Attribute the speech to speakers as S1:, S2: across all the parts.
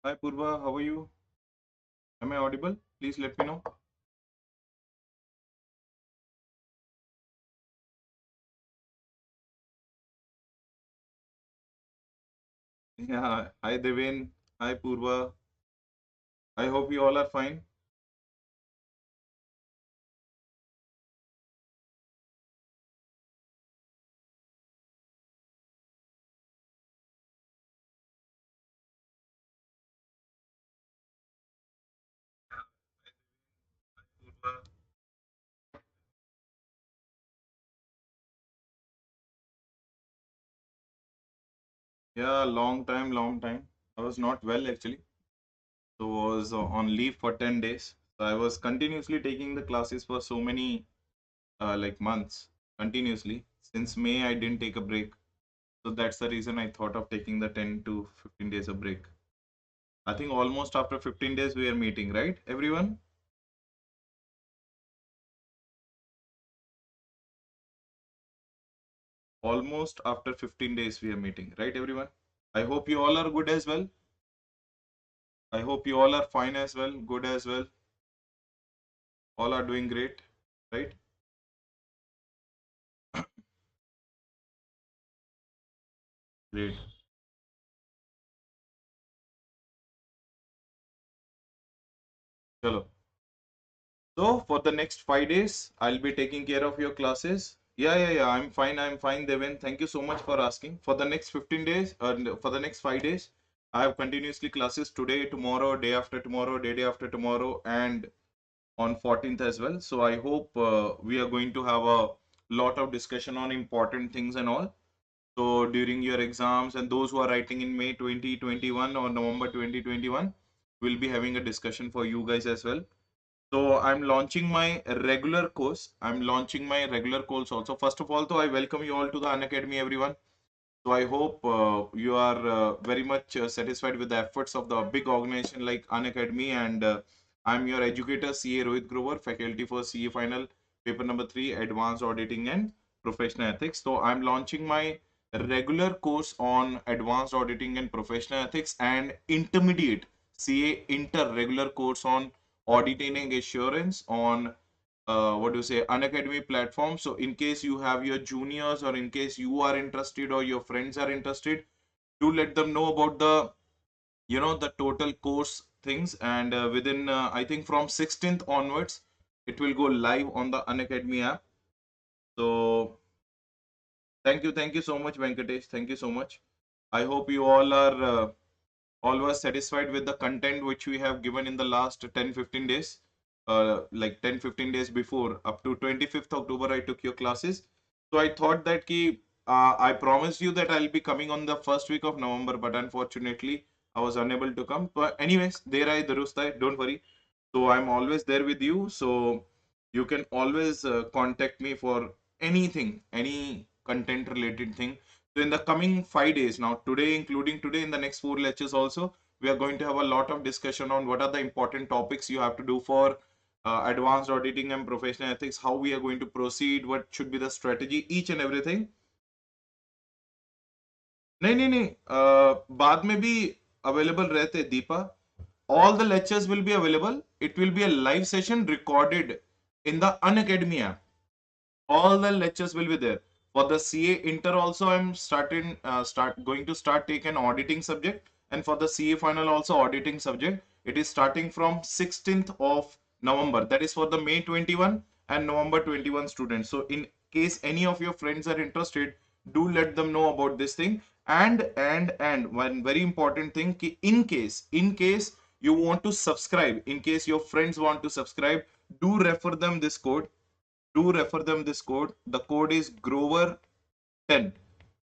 S1: Hi Purva, how are you? Am I audible? Please let me know. Yeah, hi Devin. Hi Purva. I hope you all are fine. Purva. Yeah, long time, long time. I was not well actually. So was on leave for 10 days. So I was continuously taking the classes for so many like months continuously. Since May I didn't take a break. So that's the reason I thought of taking the 10 to 15 days of break. I think almost after 15 days we are meeting, right? Everyone? Almost after 15 days we are meeting, right everyone? I hope you all are good as well. I hope you all are fine as well, good as well. All are doing great, right? Great. Chalo. So for the next 5 days, I'll be taking care of your classes. Yeah. I'm fine, Devin. Thank you so much for asking. For the next 15 days, for the next 5 days, I have continuously classes today, tomorrow, day after tomorrow, and on 14th as well. So I hope we are going to have a lot of discussion on important things and all. So during your exams and those who are writing in May 2021 or November 2021, we'll be having a discussion for you guys as well. So I'm launching my regular course. I'm launching my regular course also. First of all, though, I welcome you all to the Unacademy, everyone. So I hope you are very much satisfied with the efforts of the big organization like Unacademy, and I'm your educator, CA Rohit Grover, faculty for CA Final, paper number 3, Advanced Auditing and Professional Ethics. So I'm launching my regular course on Advanced Auditing and Professional Ethics and intermediate CA Inter regular course on Auditing and Assurance on what do you say, Unacademy platform. So in case you have your juniors or in case you are interested or your friends are interested, do let them know about the the total course things, and within I think from 16th onwards it will go live on the Unacademy app. So thank you so much, Venkatesh. Thank you so much. I hope you all are all were satisfied with the content which we have given in the last 10-15 days, like 10-15 days before, up to 25th October I took your classes. So I thought that I promised you that I'll be coming on the first week of November, but unfortunately I was unable to come. But anyways, there I durust hai, don't worry. So I'm always there with you, so you can always contact me for anything, any content related thing. So in the coming 5 days, now today, including today, in the next 4 lectures also, we are going to have a lot of discussion on what are the important topics you have to do for advanced auditing and professional ethics, how we are going to proceed, what should be the strategy, each and everything. नहीं, बाद में भी available रहते Deepa. All the lectures will be available. It will be a live session recorded in the Unacademy app. All the lectures will be there. For the CA Inter also, I'm going to start take an auditing subject, and for the CA Final also auditing subject. It is starting from 16th of November. That is for the May 21 and November 21 students. So in case any of your friends are interested, do let them know about this thing. And one very important thing, in case you want to subscribe, in case your friends want to subscribe, do refer them this code. Do refer them this code. The code is Grover 10.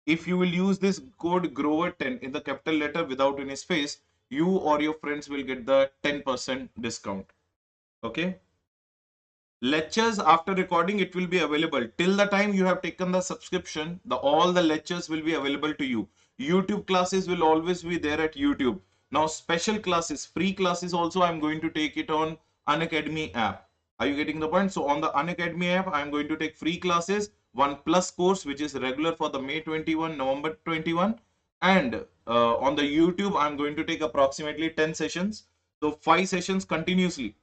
S1: If you will use this code Grover 10 in the capital letter without any space, you or your friends will get the 10% discount. Okay. Lectures after recording, it will be available till the time you have taken the subscription. All the lectures will be available to you. YouTube classes will always be there at YouTube. Now special classes, free classes also, I'm going to take it on Unacademy app. Are you getting the point? So on the Unacademy app, I'm going to take free classes, one plus course which is regular for the May 21, November 21, And on the YouTube, I'm going to take approximately 10 sessions. So 5 sessions continuously.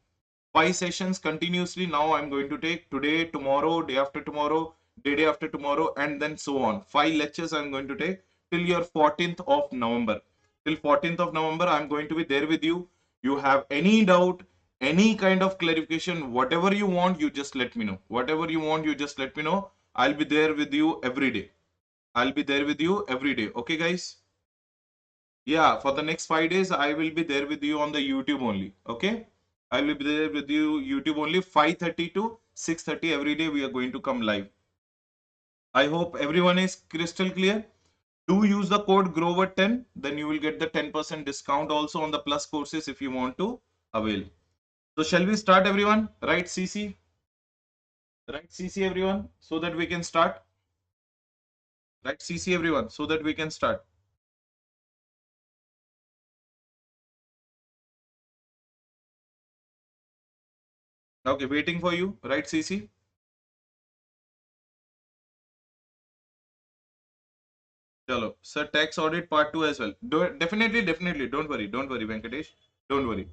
S1: 5 sessions continuously. Now I'm going to take today, tomorrow, day after tomorrow, day after tomorrow, and then so on. 5 lectures I'm going to take till your 14th of November. Till 14th of November, I'm going to be there with you. You have any doubt, any kind of clarification, whatever you want, you just let me know. Whatever you want, you just let me know. I'll be there with you every day. I'll be there with you every day. Okay, guys? Yeah, for the next 5 days, I will be there with you on the YouTube only. Okay? I will be there with you YouTube only 5:30 to 6:30 every day. We are going to come live. I hope everyone is crystal clear. Do use the code Grover10, then you will get the 10% discount also on the plus courses if you want to avail. So shall we start, everyone? Right, CC? Right, CC, everyone, so that we can start. Right, CC, everyone, so that we can start. Okay, waiting for you. Right, CC? Chalo. Sir, tax audit part 2 as well. Definitely. Don't worry, Venkatesh. Don't worry.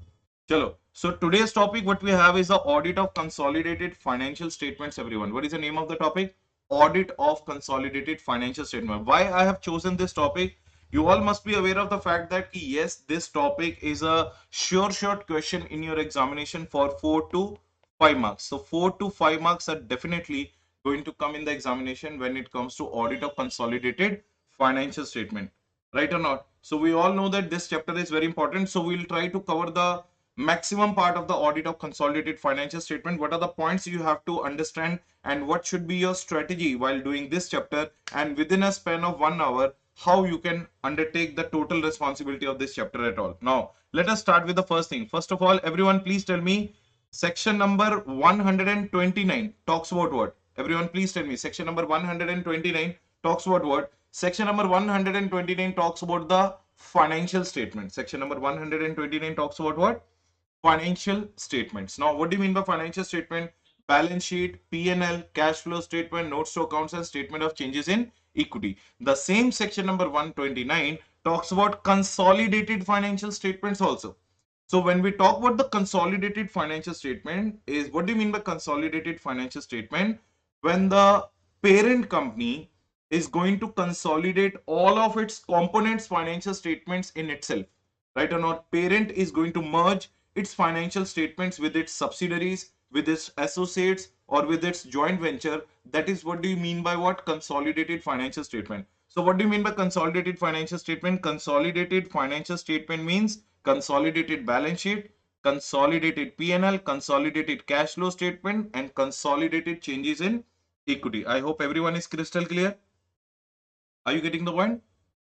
S1: Chalo. So today's topic, what we have is the audit of consolidated financial statements, everyone. What is the name of the topic? Audit of consolidated financial statement. Why I have chosen this topic? You all must be aware of the fact that yes, this topic is a sure shot question in your examination for 4 to 5 marks. So 4 to 5 marks are definitely going to come in the examination when it comes to audit of consolidated financial statement, right or not? So we all know that this chapter is very important, so we'll try to cover the maximum part of the audit of consolidated financial statement. What are the points you have to understand and what should be your strategy while doing this chapter, and within a span of 1 hour how you can undertake the total responsibility of this chapter at all. Now let us start with the first thing. First of all, everyone please tell me, section number 129 talks about what? Everyone please tell me, section number 129 talks about what? Section number 129 talks about the financial statement. Section number 129 talks about what? Financial statements. Now, what do you mean by financial statement? Balance sheet, P&L, cash flow statement, notes to accounts, and statement of changes in equity. The same section number 129 talks about consolidated financial statements also. So when we talk about the consolidated financial statement, is what do you mean by consolidated financial statement? When the parent company is going to consolidate all of its components financial statements in itself, right or not? Parent is going to merge its financial statements with its subsidiaries, with its associates, or with its joint venture. That is what do you mean by what? Consolidated financial statement. So what do you mean by consolidated financial statement? Consolidated financial statement means consolidated balance sheet, consolidated P&L, consolidated cash flow statement, and consolidated changes in equity. I hope everyone is crystal clear. Are you getting the point?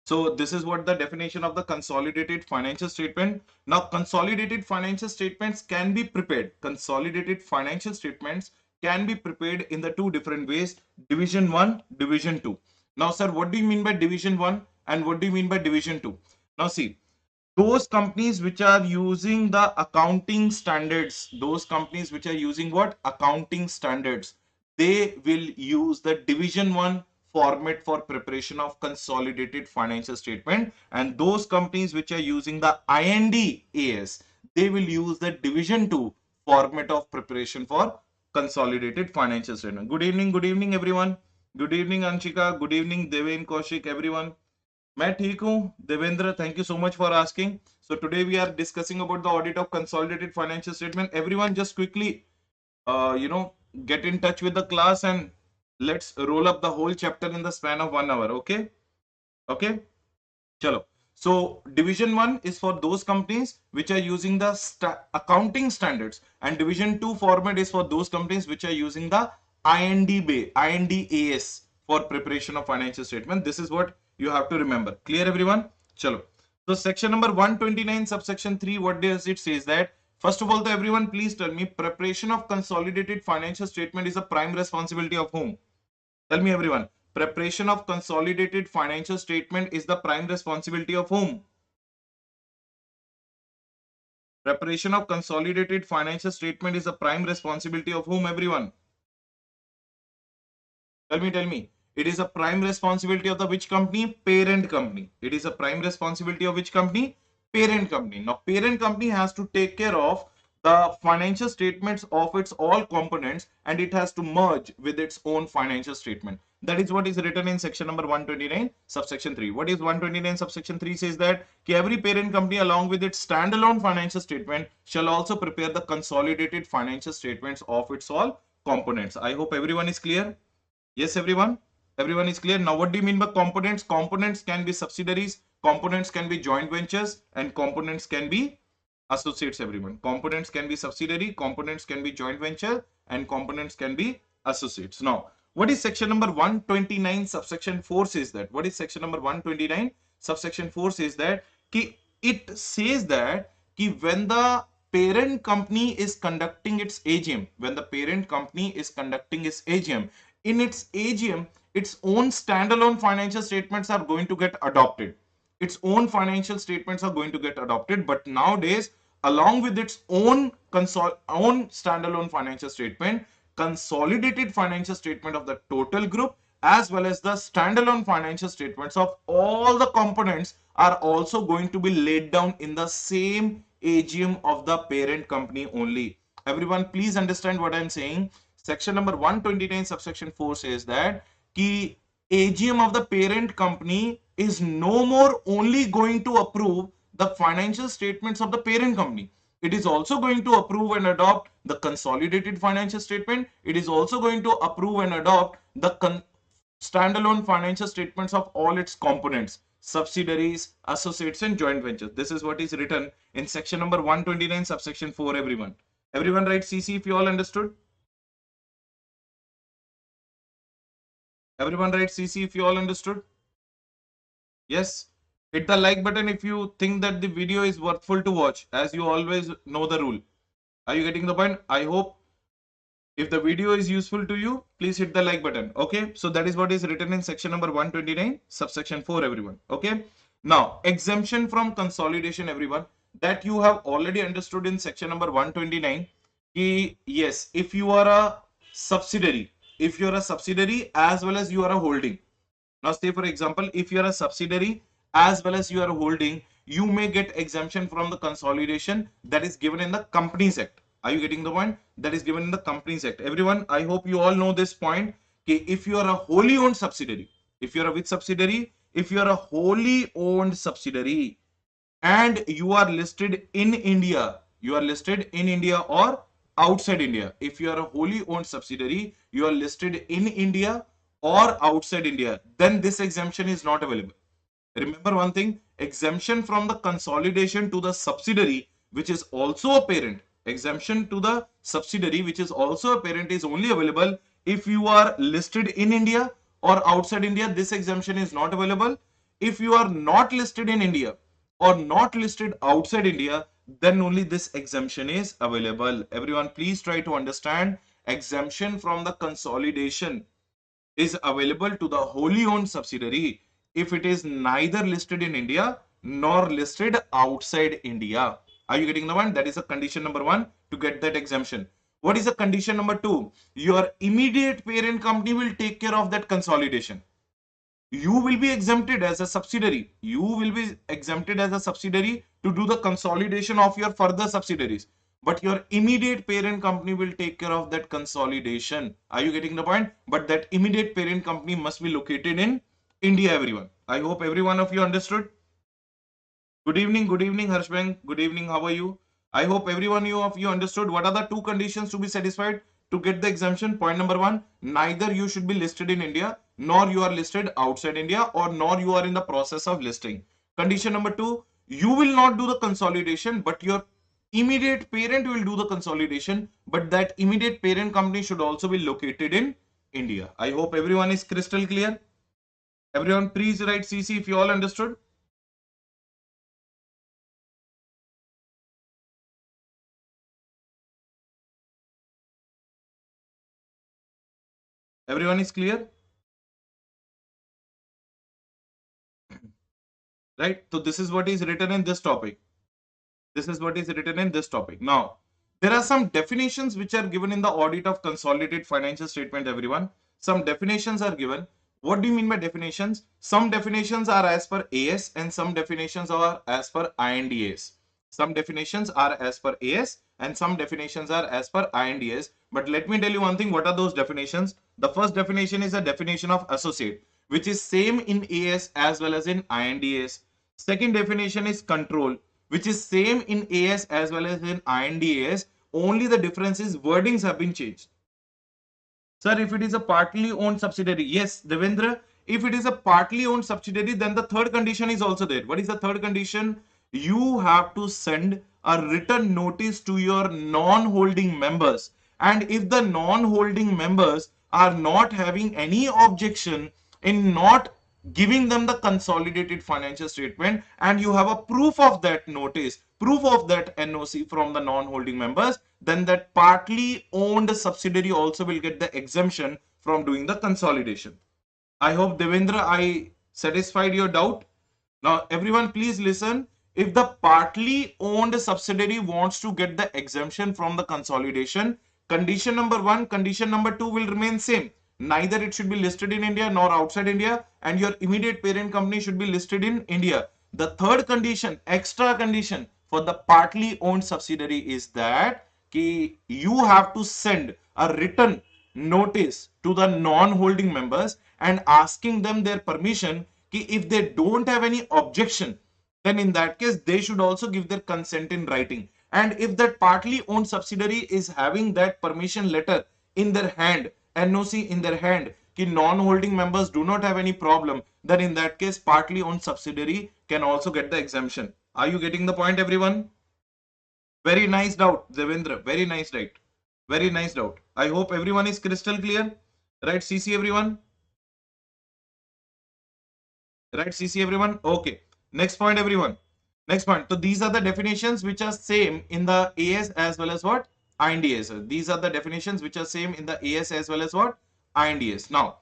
S1: So this is what the definition of the consolidated financial statement. Now, consolidated financial statements can be prepared. Consolidated financial statements can be prepared in the two different ways: Division 1, Division 2. Now, sir, what do you mean by Division 1 and what do you mean by Division 2? Now, see, those companies which are using the accounting standards, those companies which are using what? Accounting standards, they will use the Division 1 format for preparation of consolidated financial statement, and those companies which are using the IND-AS, they will use the Division 2 format of preparation for consolidated financial statement. Good evening everyone. Good evening Anshika, good evening Deven, Kaushik, everyone. मैं ठीक हूँ Devendra, thank you so much for asking. So today we are discussing about the audit of consolidated financial statement. Everyone just quickly you know, get in touch with the class and let's roll up the whole chapter in the span of 1 hour. Okay? Okay? Chalo. So division 1 is for those companies which are using the accounting standards, and division 2 format is for those companies which are using the IND-AS for preparation of financial statement. This is what you have to remember. Clear everyone? Chalo. So section number 129 subsection 3, what does it says that? First of all, everyone please tell me, preparation of consolidated financial statement is a prime responsibility of whom? Tell me everyone. Preparation of consolidated financial statement is the prime responsibility of whom? Preparation of consolidated financial statement is the prime responsibility of whom, everyone? Tell me. It is a prime responsibility of the which company? Parent company. It is a prime responsibility of which company? Parent company. Now, parent company has to take care of the financial statements of its all components, and it has to merge with its own financial statement. That is what is written in section number 129 subsection 3. What is 129 subsection 3 says that every parent company along with its standalone financial statement shall also prepare the consolidated financial statements of its all components. I hope everyone is clear. Yes, everyone. Everyone is clear. Now, what do you mean by components? Components can be subsidiaries, components can be joint ventures, and components can be associates, everyone. Components can be subsidiary, components can be joint venture, and components can be associates. Now, what is section number 129 subsection 4 says that? What is section number 129 subsection 4 says that? It says that when the parent company is conducting its AGM, when the parent company is conducting its AGM, in its AGM, its own standalone financial statements are going to get adopted. Its own financial statements are going to get adopted, but nowadays, along with its own standalone financial statement, consolidated financial statement of the total group, as well as the standalone financial statements of all the components are also going to be laid down in the same AGM of the parent company only. Everyone, please understand what I'm saying. Section number 129 subsection 4 says that key AGM of the parent company is no more only going to approve the financial statements of the parent company. It is also going to approve and adopt the consolidated financial statement. It is also going to approve and adopt the standalone financial statements of all its components, subsidiaries, associates, and joint ventures. This is what is written in section number 129 subsection 4, everyone. Everyone write CC if you all understood. Everyone write CC if you all understood. Yes. Hit the like button if you think that the video is worthful to watch, as you always know the rule. Are you getting the point? I hope if the video is useful to you, please hit the like button. Okay. So that is what is written in section number 129, subsection 4, everyone. Okay. Now, exemption from consolidation, everyone, that you have already understood in section number 129. Yes, if you are a subsidiary, as well as you are a holding. Now, say for example, if you are a subsidiary as well as you are a holding, you may get exemption from the consolidation that is given in the Companies Act. Are you getting the point? That is given in the Companies Act. Everyone, I hope you all know this point. Okay, if you are a wholly owned subsidiary, if you are a which subsidiary? If you are a wholly owned subsidiary and you are listed in India, or outside India. If you are a wholly owned subsidiary, you are listed in India or outside India, then this exemption is not available. Remember one thing, exemption from the consolidation to the subsidiary, which is also a parent, exemption to the subsidiary, which is also a parent, is only available if you are listed in India or outside India. This exemption is not available. If you are not listed in India or not listed outside India, then only this exemption is available. Everyone, please try to understand, exemption from the consolidation is available to the wholly owned subsidiary if it is neither listed in India nor listed outside India. Are you getting the one? That is a condition number 1 to get that exemption. What is the condition number 2? Your immediate parent company will take care of that consolidation. You will be exempted as a subsidiary. You will be exempted as a subsidiary to do the consolidation of your further subsidiaries. But your immediate parent company will take care of that consolidation. Are you getting the point? But that immediate parent company must be located in India, everyone. I hope every one of you understood. Good evening, Harshbang. Good evening, how are you? I hope every one of you understood what are the two conditions to be satisfied to get the exemption. Point number 1, neither you should be listed in India, nor you are listed outside India, or nor you are in the process of listing. Condition number 2, you will not do the consolidation, but your immediate parent will do the consolidation, but that immediate parent company should also be located in India. I hope everyone is crystal clear. Everyone, please write CC if you all understood. Everyone is clear, right? So this is what is written in this topic. This is what is written in this topic. Now, there are some definitions which are given in the audit of consolidated financial statement, everyone. Some definitions are given. What do you mean by definitions? Some definitions are as per AS and some definitions are as per INDAS. Some definitions are as per AS and some definitions are as per INDAS. But let me tell you one thing. What are those definitions? The first definition is a definition of associate, which is same in AS as well as in INDAS. Second definition is control, which is same in AS as well as in INDAS. Only the difference is wordings have been changed. Sir, if it is a partly owned subsidiary, yes, Devendra, if it is a partly owned subsidiary, then the third condition is also there. What is the third condition? You have to send a written notice to your non-holding members. And if the non-holding members are not having any objection in not giving them the consolidated financial statement, and you have a proof of that notice, proof of that NOC from the non-holding members, then that partly owned subsidiary also will get the exemption from doing the consolidation. I hope, Devendra, I satisfied your doubt. Now, everyone, please listen. If the partly owned subsidiary wants to get the exemption from the consolidation, condition number 1, condition number 2 will remain same. Neither it should be listed in India nor outside India, and your immediate parent company should be listed in India. The third condition, extra condition for the partly owned subsidiary is that you have to send a written notice to the non-holding members and asking them their permission. If they don't have any objection, then in that case they should also give their consent in writing. And if that partly owned subsidiary is having that permission letter in their hand, NOC in their hand, non-holding members do not have any problem, then in that case partly owned subsidiary can also get the exemption. Are you getting the point, everyone? Very nice doubt, Devendra. Very nice doubt. Very nice doubt. I hope everyone is crystal clear. Right, CC everyone? Right, CC everyone? Okay. Next point, everyone. Next point. So these are the definitions which are same in the AS as well as what? INDAS. These are the definitions which are same in the AS as well as what? INDAS. Now,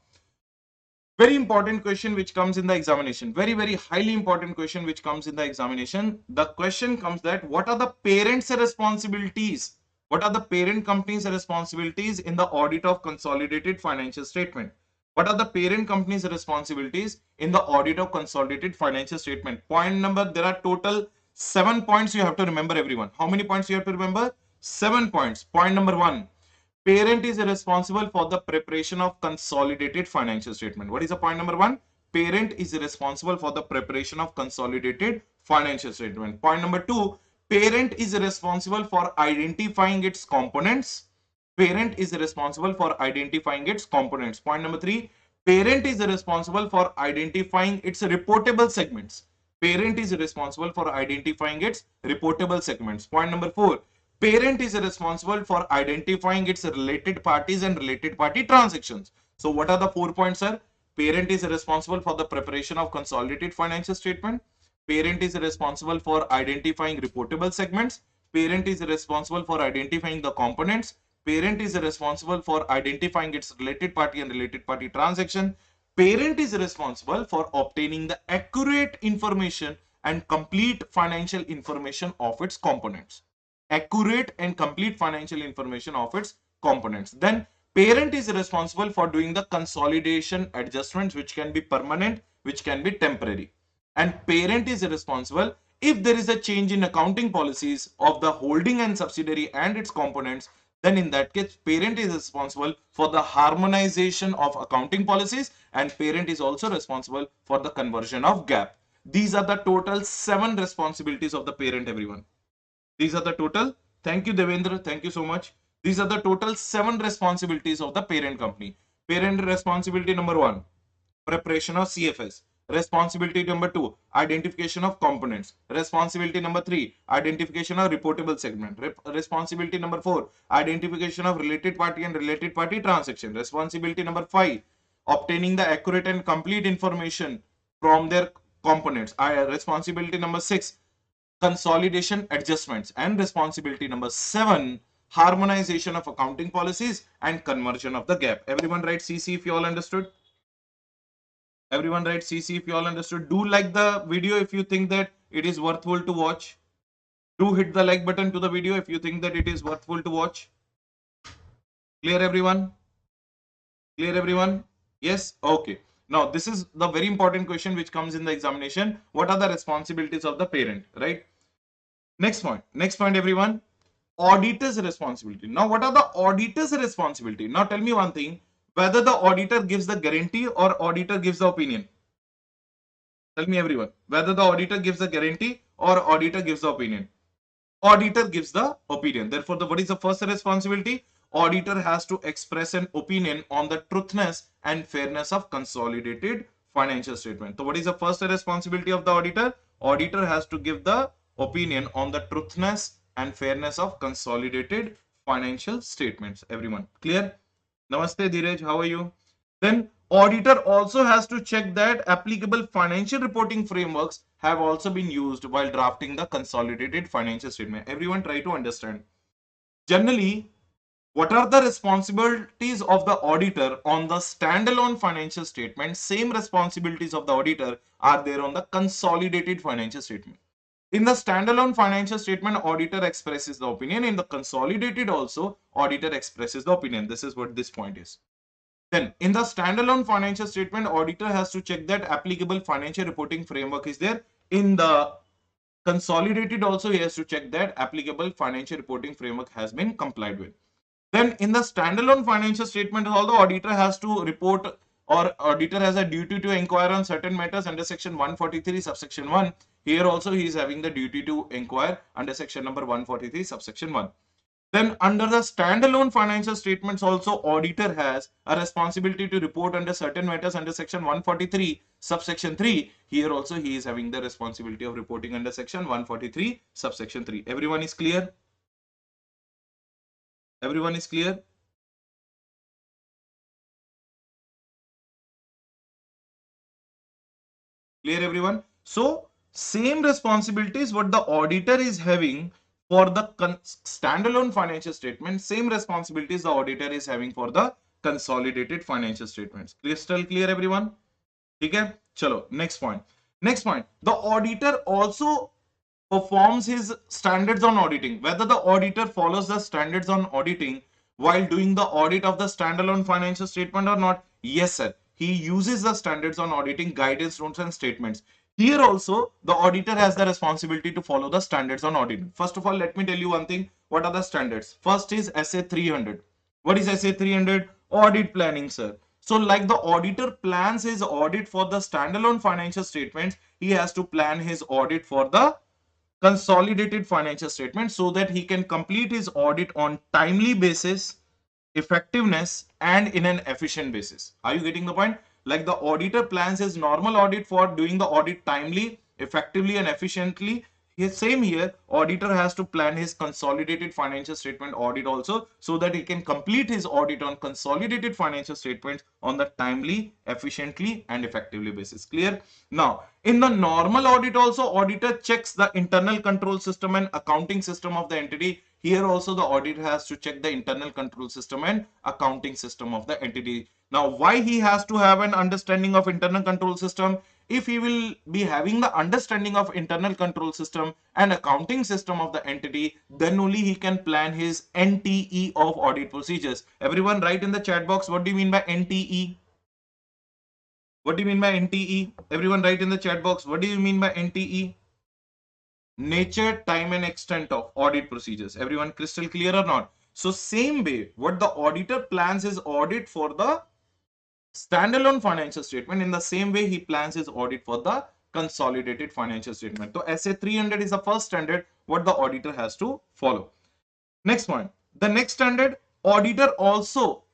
S1: very important question which comes in the examination. Very, very highly important question which comes in the examination. The question comes that what are the parents' responsibilities? What are the parent company's responsibilities in the audit of consolidated financial statement? What are the parent company's responsibilities in the audit of consolidated financial statement? Point number, there are total 7 points you have to remember, everyone. How many points you have to remember? 7 points. Point number 1. Parent is responsible for the preparation of consolidated financial statement. What is the point number 1? Parent is responsible for the preparation of consolidated financial statement. Point number 2, parent is responsible for identifying its components. Parent is responsible for identifying its components. Point number 3, parent is responsible for identifying its reportable segments. Parent is responsible for identifying its reportable segments. Point number 4, parent is responsible for identifying its related parties and related party transactions. So what are the 4 points, sir? Parent is responsible for the preparation of consolidated financial statement. Parent is responsible for identifying reportable segments. Parent is responsible for identifying the components. Parent is responsible for identifying its related party and related party transaction. Parent is responsible for obtaining the accurate information and complete financial information of its components. Accurate and complete financial information of its components. Then parent is responsible for doing the consolidation adjustments, which can be permanent, which can be temporary. And parent is responsible if there is a change in accounting policies of the holding and subsidiary and its components. Then in that case, parent is responsible for the harmonization of accounting policies, and parent is also responsible for the conversion of GAAP. These are the total 7 responsibilities of the parent, everyone. These are the total. Thank you, Devendra. Thank you so much. These are the total 7 responsibilities of the parent company. Parent responsibility number 1, preparation of CFS. Responsibility number 2, identification of components. Responsibility number 3, identification of reportable segment. Responsibility number 4, identification of related party and related party transaction. Responsibility number 5, obtaining the accurate and complete information from their components. Responsibility number 6, consolidation adjustments. And responsibility number 7, harmonization of accounting policies and conversion of the gap. Everyone write CC if you all understood. Everyone write CC if you all understood. Do like the video if you think that it is worthwhile to watch. Do hit the like button to the video if you think that it is worthwhile to watch. Clear, everyone? Clear, everyone? Yes? Okay. Now, this is the very important question which comes in the examination. What are the responsibilities of the parent, right? Next point, everyone. Auditor's responsibility. Now, what are the auditor's responsibility? Now, tell me one thing, whether the auditor gives the guarantee or auditor gives the opinion. Tell me, everyone, whether the auditor gives the guarantee or auditor gives the opinion. Auditor gives the opinion. Therefore, what is the first responsibility? Auditor has to express an opinion on the truthness and fairness of consolidated financial statement. So what is the first responsibility of the auditor? Auditor has to give the opinion on the truthness and fairness of consolidated financial statements. Everyone clear? Namaste Dheeraj, how are you? Then auditor also has to check that applicable financial reporting frameworks have also been used while drafting the consolidated financial statement. Everyone try to understand. Generally, what are the responsibilities of the auditor on the standalone financial statement? Same responsibilities of the auditor are there on the consolidated financial statement. In the standalone financial statement, auditor expresses the opinion. In the consolidated also, auditor expresses the opinion. This is what this point is. Then, in the standalone financial statement, auditor has to check that applicable financial reporting framework is there. In the consolidated also, he has to check that applicable financial reporting framework has been complied with. Then, in the standalone financial statement, although auditor has to report or auditor has a duty to inquire on certain matters under section 143 subsection 1. Here also he is having the duty to inquire under section number 143 subsection 1. Then under the standalone financial statements also, auditor has a responsibility to report under certain matters under section 143 subsection 3. Here also he is having the responsibility of reporting under section 143 subsection 3. Everyone is clear? Everyone is clear? Clear, everyone? So same responsibilities what the auditor is having for the standalone financial statement, same responsibilities the auditor is having for the consolidated financial statements. Crystal clear, everyone? Okay, chalo, next point. Next point, the auditor also performs his standards on auditing. Whether the auditor follows the standards on auditing while doing the audit of the standalone financial statement or not? Yes, sir. He uses the standards on auditing guidance, notes, and statements. Here also, the auditor has the responsibility to follow the standards on auditing. First of all, let me tell you one thing. What are the standards? First is SA 300. What is SA 300? Audit planning, sir. So like the auditor plans his audit for the standalone financial statements, he has to plan his audit for the consolidated financial statement so that he can complete his audit on timely basis, effectiveness, and in an efficient basis. Are you getting the point? Like the auditor plans his normal audit for doing the audit timely, effectively, and efficiently. Same here, auditor has to plan his consolidated financial statement audit also so that he can complete his audit on consolidated financial statements on the timely, efficiently, and effectively basis. Clear? Now, in the normal audit also, auditor checks the internal control system and accounting system of the entity. Here also the auditor has to check the internal control system and accounting system of the entity. Now, why he has to have an understanding of internal control system? If he will be having the understanding of internal control system and accounting system of the entity, then only he can plan his NTE of audit procedures. Everyone write in the chat box, what do you mean by NTE? What do you mean by NTE? Everyone write in the chat box, what do you mean by NTE? Nature, time, and extent of audit procedures. Everyone crystal clear or not? So same way, what the auditor plans his audit for the standalone financial statement, in the same way he plans his audit for the consolidated financial statement. So SA 300 is the first standard what the auditor has to follow. Next point, the next standard, auditor also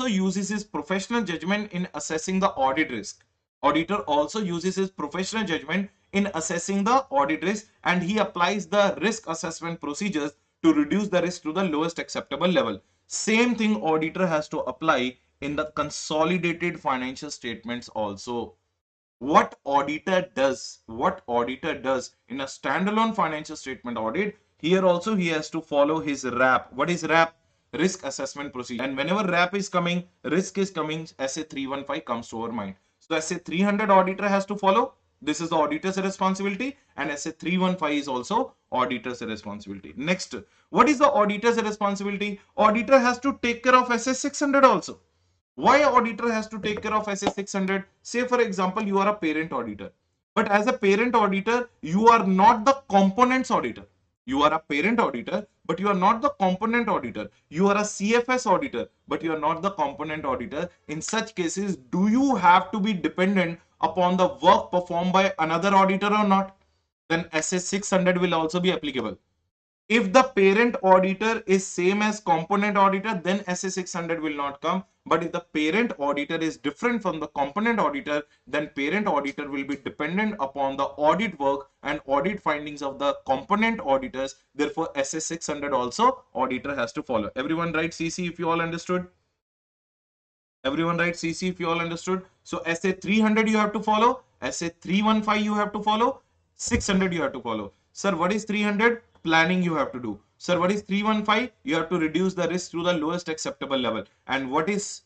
S1: uses his professional judgment in assessing the audit risk. Auditor also uses his professional judgment in assessing the audit risk, and he applies the risk assessment procedures to reduce the risk to the lowest acceptable level. Same thing auditor has to apply in the consolidated financial statements also. What auditor does in a standalone financial statement audit, here also he has to follow his RAP. What is RAP? Risk assessment procedure. And whenever RAP is coming, risk is coming, SA 315 comes to our mind. So SA 300 auditor has to follow. This is the auditor's responsibility, and SA 315 is also auditor's responsibility. Next, what is the auditor's responsibility? Auditor has to take care of SA 600 also. Why auditor has to take care of SA 600? Say for example, you are a parent auditor. But as a parent auditor, you are not the components auditor. You are a parent auditor, but you are not the component auditor. You are a CFS auditor, but you are not the component auditor. In such cases, do you have to be dependent upon the work performed by another auditor or not? Then SA 600 will also be applicable. If the parent auditor is same as component auditor, then SA 600 will not come. But if the parent auditor is different from the component auditor, then parent auditor will be dependent upon the audit work and audit findings of the component auditors. Therefore, SA 600 also auditor has to follow. Everyone write CC if you all understood. Everyone write CC if you all understood. So SA 300 you have to follow, SA 315 you have to follow, 600 you have to follow. Sir, what is 300? Planning you have to do. Sir, what is 315? You have to reduce the risk to the lowest acceptable level. And what is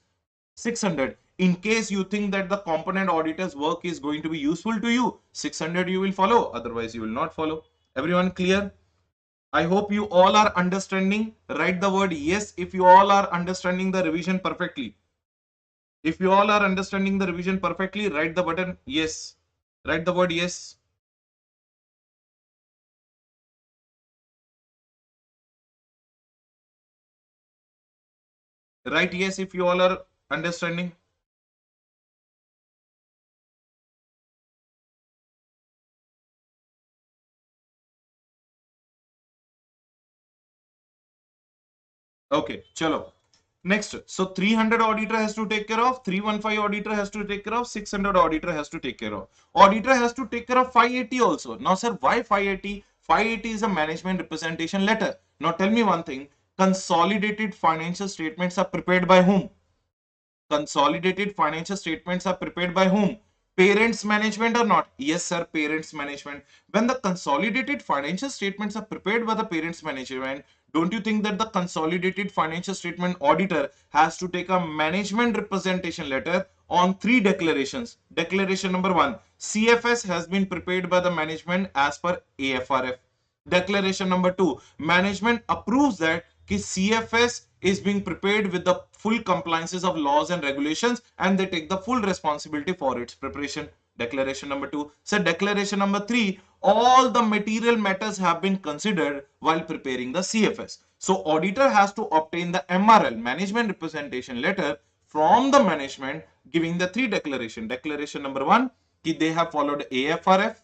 S1: 600? In case you think that the component auditor's work is going to be useful to you, 600 you will follow, otherwise you will not follow. Everyone clear? I hope you all are understanding. Write the word yes if you all are understanding the revision perfectly. If you all are understanding the revision perfectly, write the button yes. Write the word yes. Write yes if you all are understanding. Okay, chalo. Next, so 300 auditor has to take care of, 315 auditor has to take care of, 600 auditor has to take care of. Auditor has to take care of 580 also. Now, sir, why 580? 580 is a management representation letter. Now, tell me one thing. Consolidated financial statements are prepared by whom? Consolidated financial statements are prepared by whom? Parents management or not? Yes, sir, parents management. When the consolidated financial statements are prepared by the parents management, don't you think that the consolidated financial statement auditor has to take a management representation letter on three declarations? Declaration number one, CFS has been prepared by the management as per AFRF. Declaration number two, management approves that CFS is being prepared with the full compliances of laws and regulations and they take the full responsibility for its preparation. Declaration number two. So declaration number three, all the material matters have been considered while preparing the CFS. So auditor has to obtain the MRL, management representation letter, from the management giving the three declaration. Declaration number one, they have followed AFRF.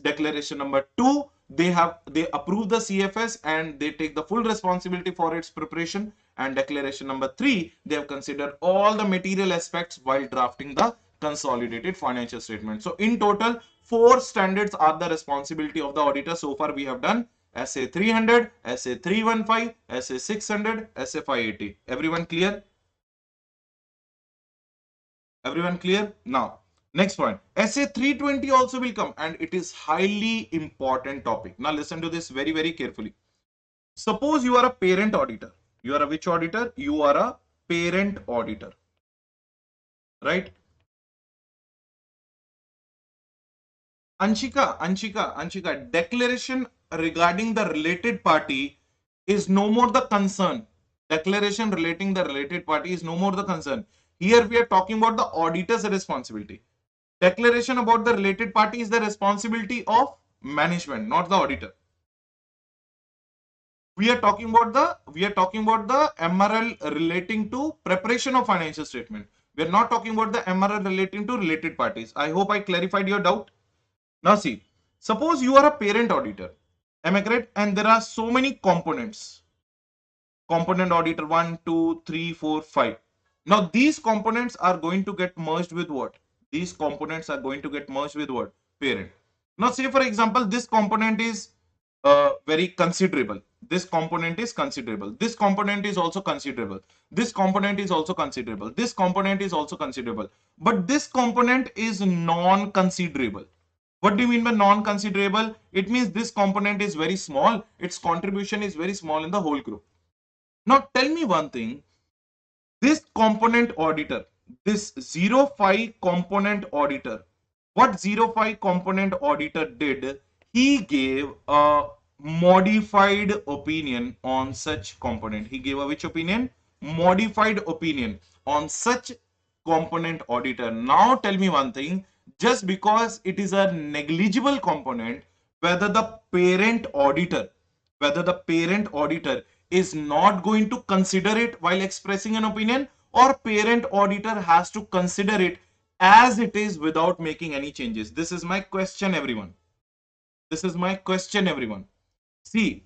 S1: Declaration number two, they approve the CFS and they take the full responsibility for its preparation. And declaration number three, they have considered all the material aspects while drafting the consolidated financial statement. So in total, four standards are the responsibility of the auditor. So far we have done SA 300, SA 315, SA 600, SA 580. Everyone clear? Everyone clear? Now, next point. SA 320 also will come and it is highly important topic. Now listen to this very, very carefully. Suppose you are a parent auditor. You are a which auditor? You are a parent auditor, right? Anshika, declaration regarding the related party is no more the concern. Declaration relating the related party is no more the concern. Here we are talking about the auditor's responsibility. Declaration about the related party is the responsibility of management, not the auditor. We are talking about the MRL relating to preparation of financial statement. We are not talking about the MRL relating to related parties. I hope I clarified your doubt. Now see, suppose you are a parent auditor. Am I correct? And there are so many components. Component auditor 1, 2, 3, 4, 5. Now these components are going to get merged with what? These components are going to get merged with what? Parent. Now say for example, this component is very considerable. This component is considerable. This component is also considerable. This component is also considerable. This component is also considerable. But this component is non-considerable. What do you mean by non-considerable? It means this component is very small. Its contribution is very small in the whole group. Now tell me one thing. This component auditor, this 05 component auditor, what 05 component auditor did, he gave a modified opinion on such component. He gave a which opinion? Modified opinion on such component auditor. Now tell me one thing, just because it is a negligible component, whether the parent auditor, whether the parent auditor is not going to consider it while expressing an opinion, or parent auditor has to consider it as it is without making any changes. This is my question, everyone. This is my question, everyone. See,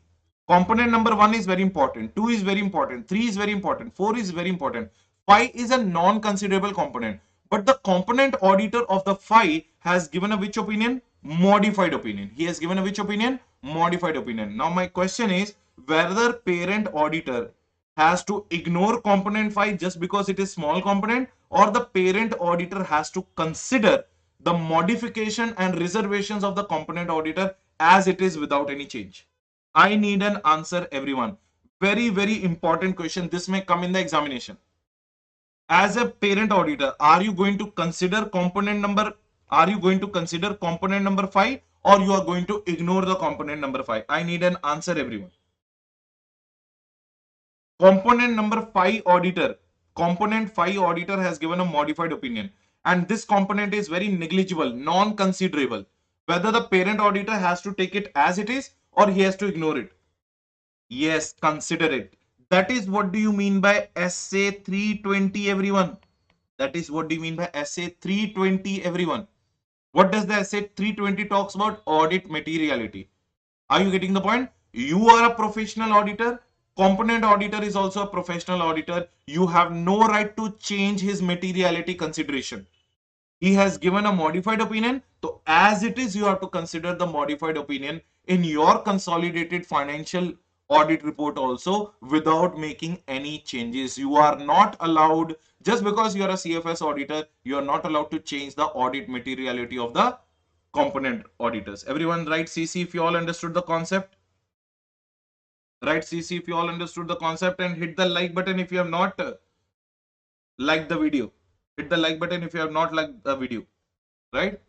S1: component number 1 is very important, 2 is very important, 3 is very important, 4 is very important, 5 is a non-considerable component. But the component auditor of the 5 has given a which opinion? Modified opinion. He has given a which opinion? Modified opinion. Now my question is whether parent auditor has to ignore component 5 just because it is small component, or the parent auditor has to consider the modification and reservations of the component auditor as it is without any change. I need an answer, everyone. Very, very important question. This may come in the examination. As a parent auditor, are you going to consider component number? Are you going to consider component number 5, or you are going to ignore the component number 5? I need an answer, everyone. Component number 5 auditor. Component 5 auditor has given a modified opinion, and this component is very negligible, non-considerable. Whether the parent auditor has to take it as it is or he has to ignore it. Yes, consider it. That is what do you mean by SA 320, everyone? That is what do you mean by SA 320, everyone? What does the SA 320 talks about? Audit materiality. Are you getting the point? You are a professional auditor. Component auditor is also a professional auditor. You have no right to change his materiality consideration. He has given a modified opinion, so as it is, you have to consider the modified opinion in your consolidated financial audit report also without making any changes. You are not allowed, just because you are a CFS auditor, you are not allowed to change the audit materiality of the component auditors. Everyone write CC if you all understood the concept. Write CC if you all understood the concept, and hit the like button if you have not liked the video. Hit the like button if you have not liked the video. Right?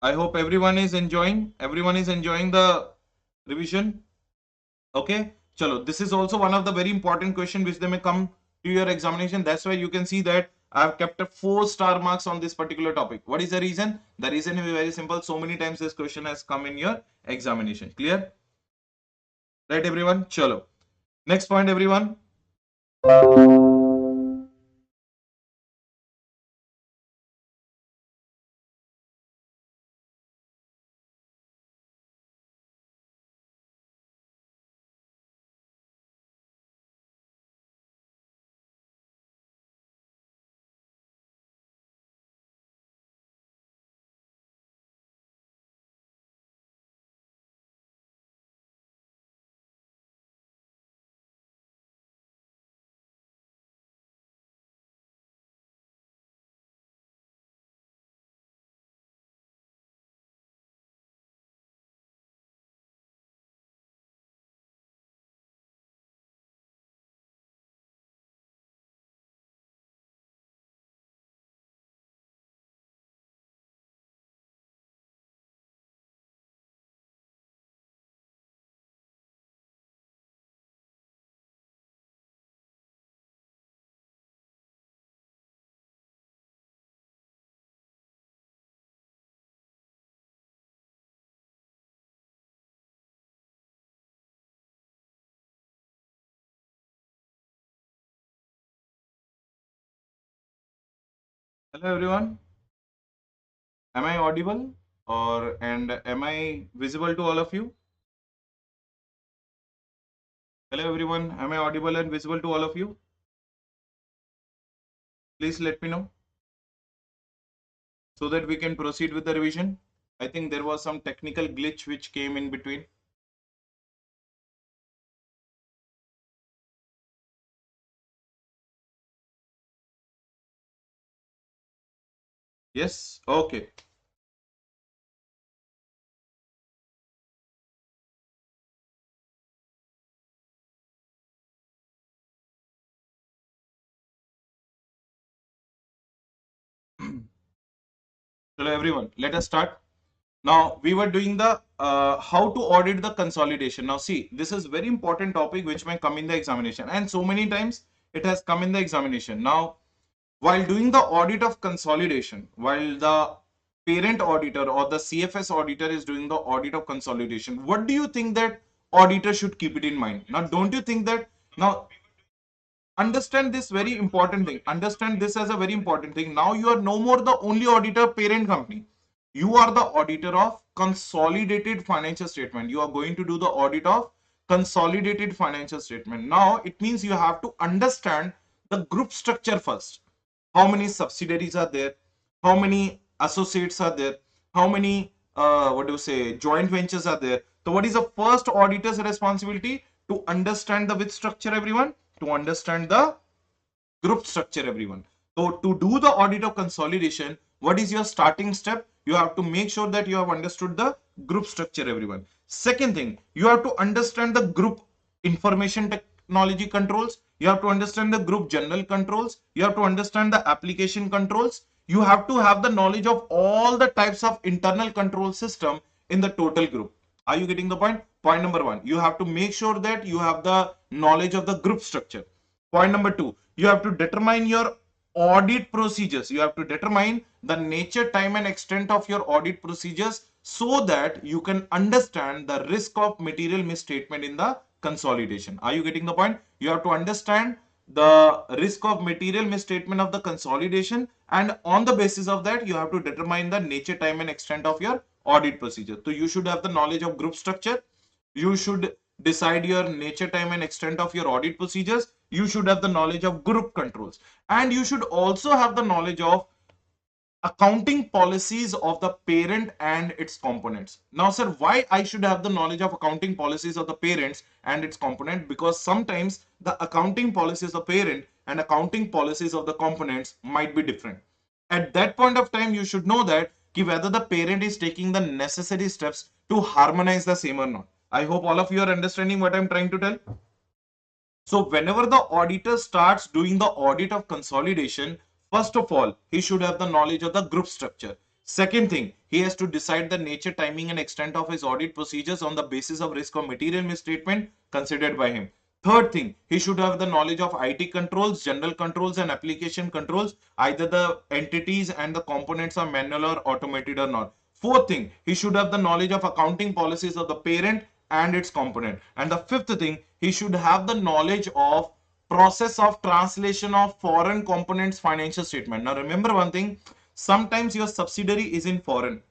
S1: I hope everyone is enjoying. Everyone is enjoying the revision. Okay. Chalo. This is also one of the very important question which they may come to your examination. That's why you can see that I have kept a 4-star marks on this particular topic. What is the reason? The reason is very simple. So many times this question has come in your examination. Clear? Right, everyone? Chalo. Next point, everyone. Hello, everyone. Am I audible, or and am I visible to all of you? Hello, everyone. Am I audible and visible to all of you? Please let me know so that we can proceed with the revision. I think there was some technical glitch which came in between. Yes? Okay. Hello, everyone. Let us start. Now, we were doing the how to audit the consolidation. Now, see, this is very important topic which may come in the examination. And so many times it has come in the examination. Now, while doing the audit of consolidation, while the parent auditor or the CFS auditor is doing the audit of consolidation, what do you think that auditor should keep it in mind? Now, don't you think that now understand this very important thing. Understand this as a very important thing. Now you are no more the only auditor parent company. You are the auditor of consolidated financial statement. You are going to do the audit of consolidated financial statement. Now it means you have to understand the group structure first. How many subsidiaries are there? How many associates are there? How many what do you say joint ventures are there? So what is the first auditor's responsibility? To understand the which structure, everyone? To understand the group structure, everyone. So to do the audit of consolidation, what is your starting step? You have to make sure that you have understood the group structure, everyone. Second thing, you have to understand the group information technology controls. You have to understand the group general controls. You have to understand the application controls. You have to have the knowledge of all the types of internal control system in the total group. Are you getting the point? Point number one, you have to make sure that you have the knowledge of the group structure. Point number two, you have to determine your audit procedures. You have to determine the nature, time, and extent of your audit procedures so that you can understand the risk of material misstatement in the consolidation. Are you getting the point? You have to understand the risk of material misstatement of the consolidation, and on the basis of that, you have to determine the nature, time, and extent of your audit procedure. So you should have the knowledge of group structure. You should decide your nature, time, and extent of your audit procedures. You should have the knowledge of group controls, and you should also have the knowledge of accounting policies of the parent and its components. Now, sir, why I should have the knowledge of accounting policies of the parents and its component? Because sometimes the accounting policies of parent and accounting policies of the components might be different. At that point of time, you should know that whether the parent is taking the necessary steps to harmonize the same or not. I hope all of you are understanding what I'm trying to tell. So whenever the auditor starts doing the audit of consolidation, first of all, he should have the knowledge of the group structure. Second thing, he has to decide the nature, timing, and extent of his audit procedures on the basis of risk of material misstatement considered by him. Third thing, he should have the knowledge of IT controls, general controls, and application controls, either the entities and the components are manual or automated or not. Fourth thing, he should have the knowledge of accounting policies of the parent and its component. And the fifth thing, he should have the knowledge of process of translation of foreign components financial statement. Now remember one thing, sometimes your subsidiary is in foreign,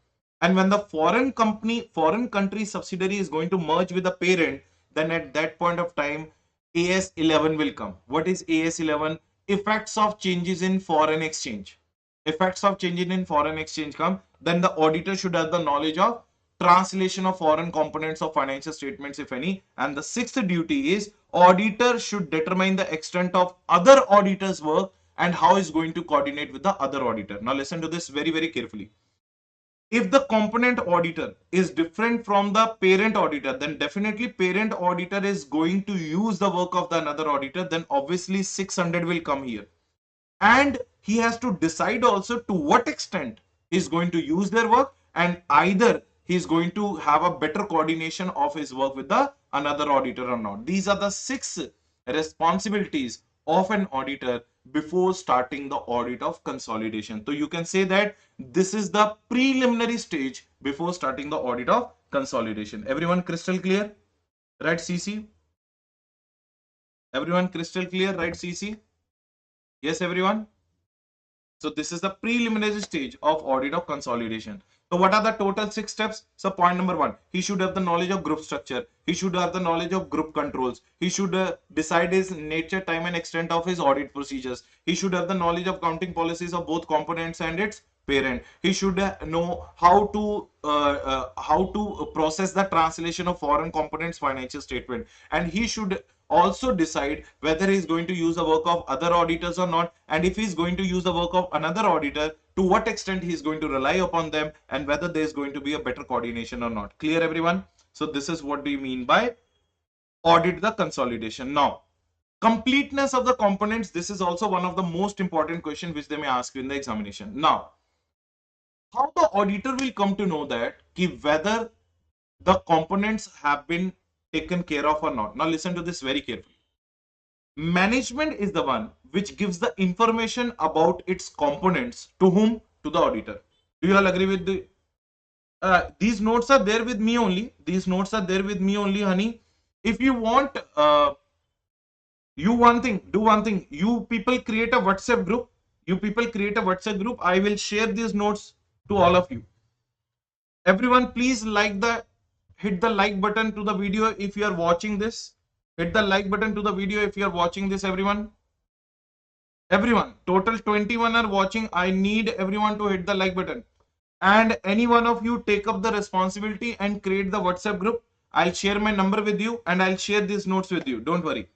S1: and when the foreign country subsidiary is going to merge with the parent, then at that point of time AS11 will come. What is AS11? Effects of changes in foreign exchange. Effects of changes in foreign exchange come, then the auditor should have the knowledge of translation of foreign components of financial statements, if any. And the sixth duty is auditor should determine the extent of other auditors' work and how is going to coordinate with the other auditor. Now listen to this very, very carefully. If the component auditor is different from the parent auditor, then definitely parent auditor is going to use the work of the another auditor. Then obviously 600 will come here, and he has to decide also to what extent he's going to use their work, and either he's going to have a better coordination of his work with the another auditor or not. These are the 6 responsibilities of an auditor before starting the audit of consolidation. So you can say that this is the preliminary stage before starting the audit of consolidation. Everyone crystal clear? Right, CC? Everyone crystal clear, right, CC? Yes, everyone? So this is the preliminary stage of audit of consolidation. So what are the total 6 steps? So point number 1, he should have the knowledge of group structure. He should have the knowledge of group controls. He should decide his nature, time, and extent of his audit procedures. He should have the knowledge of accounting policies of both components and its parent. He should know how to process the translation of foreign components financial statement, and he should also decide whether he is going to use the work of other auditors or not, and if he is going to use the work of another auditor, to what extent he is going to rely upon them, and whether there is going to be a better coordination or not. Clear, everyone? So this is what we mean by audit the consolidation. Now, completeness of the components, this is also one of the most important questions which they may ask you in the examination. Now, how the auditor will come to know that whether the components have been taken care of or not? Now listen to this very carefully. Management is the one which gives the information about its components to whom? To the auditor. Do you all agree with the these notes are there with me only. These notes are there with me only, honey. If you want, do one thing. You people create a WhatsApp group. You people create a WhatsApp group. I will share these notes to all of you. Everyone, please hit the like button to the video if you are watching this. Hit the like button to the video if you are watching this, everyone. Everyone, total 21 are watching. I need everyone to hit the like button. And any one of you take up the responsibility and create the WhatsApp group. I'll share my number with you and I'll share these notes with you. Don't worry.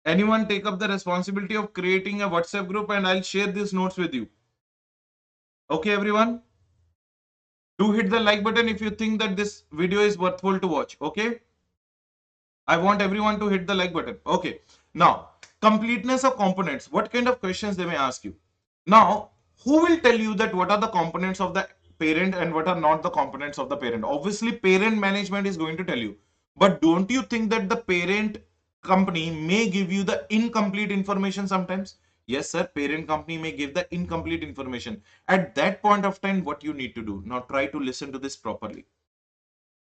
S1: Anyone take up the responsibility of creating a WhatsApp group and I'll share these notes with you. Okay, everyone? Do hit the like button if you think that this video is worthwhile to watch. Okay? I want everyone to hit the like button. Okay. Now, completeness of components. What kind of questions they may ask you? Now, who will tell you that what are the components of the parent and what are not the components of the parent? Obviously, parent management is going to tell you. But don't you think that the parent company may give you the incomplete information sometimes? Yes, sir. Parent company may give the incomplete information. At that point of time, what you need to do? Now, try to listen to this properly.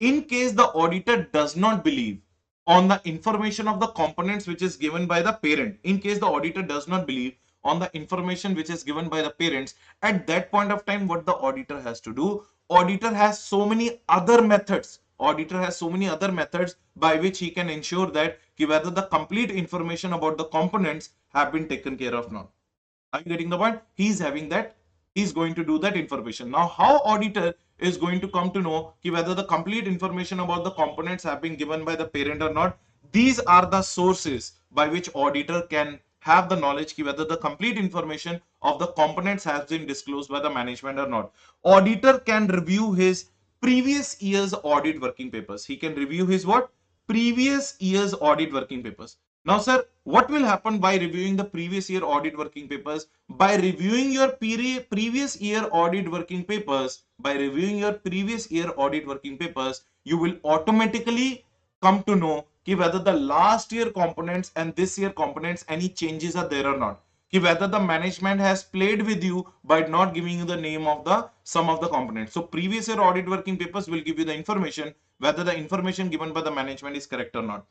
S1: In case the auditor does not believe on the information of the components which is given by the parent, in case the auditor does not believe on the information which is given by the parents, at that point of time, what the auditor has to do? Auditor has so many other methods. Auditor has so many other methods by which he can ensure that whether the complete information about the components have been taken care of now. Are you getting the point? He's having that. He's going to do that information. Now, how auditor is going to come to know whether the complete information about the components have been given by the parent or not? These are the sources by which auditor can have the knowledge whether the complete information of the components has been disclosed by the management or not. Auditor can review his previous year's audit working papers. He can review his what? Previous year's audit working papers. Now, sir, what will happen by reviewing the previous year audit working papers? By reviewing your previous year audit working papers, you will automatically come to know whether the last year components and this year components, any changes are there or not. Whether the management has played with you by not giving you the name of the some of the components. So previous year audit working papers will give you the information whether the information given by the management is correct or not.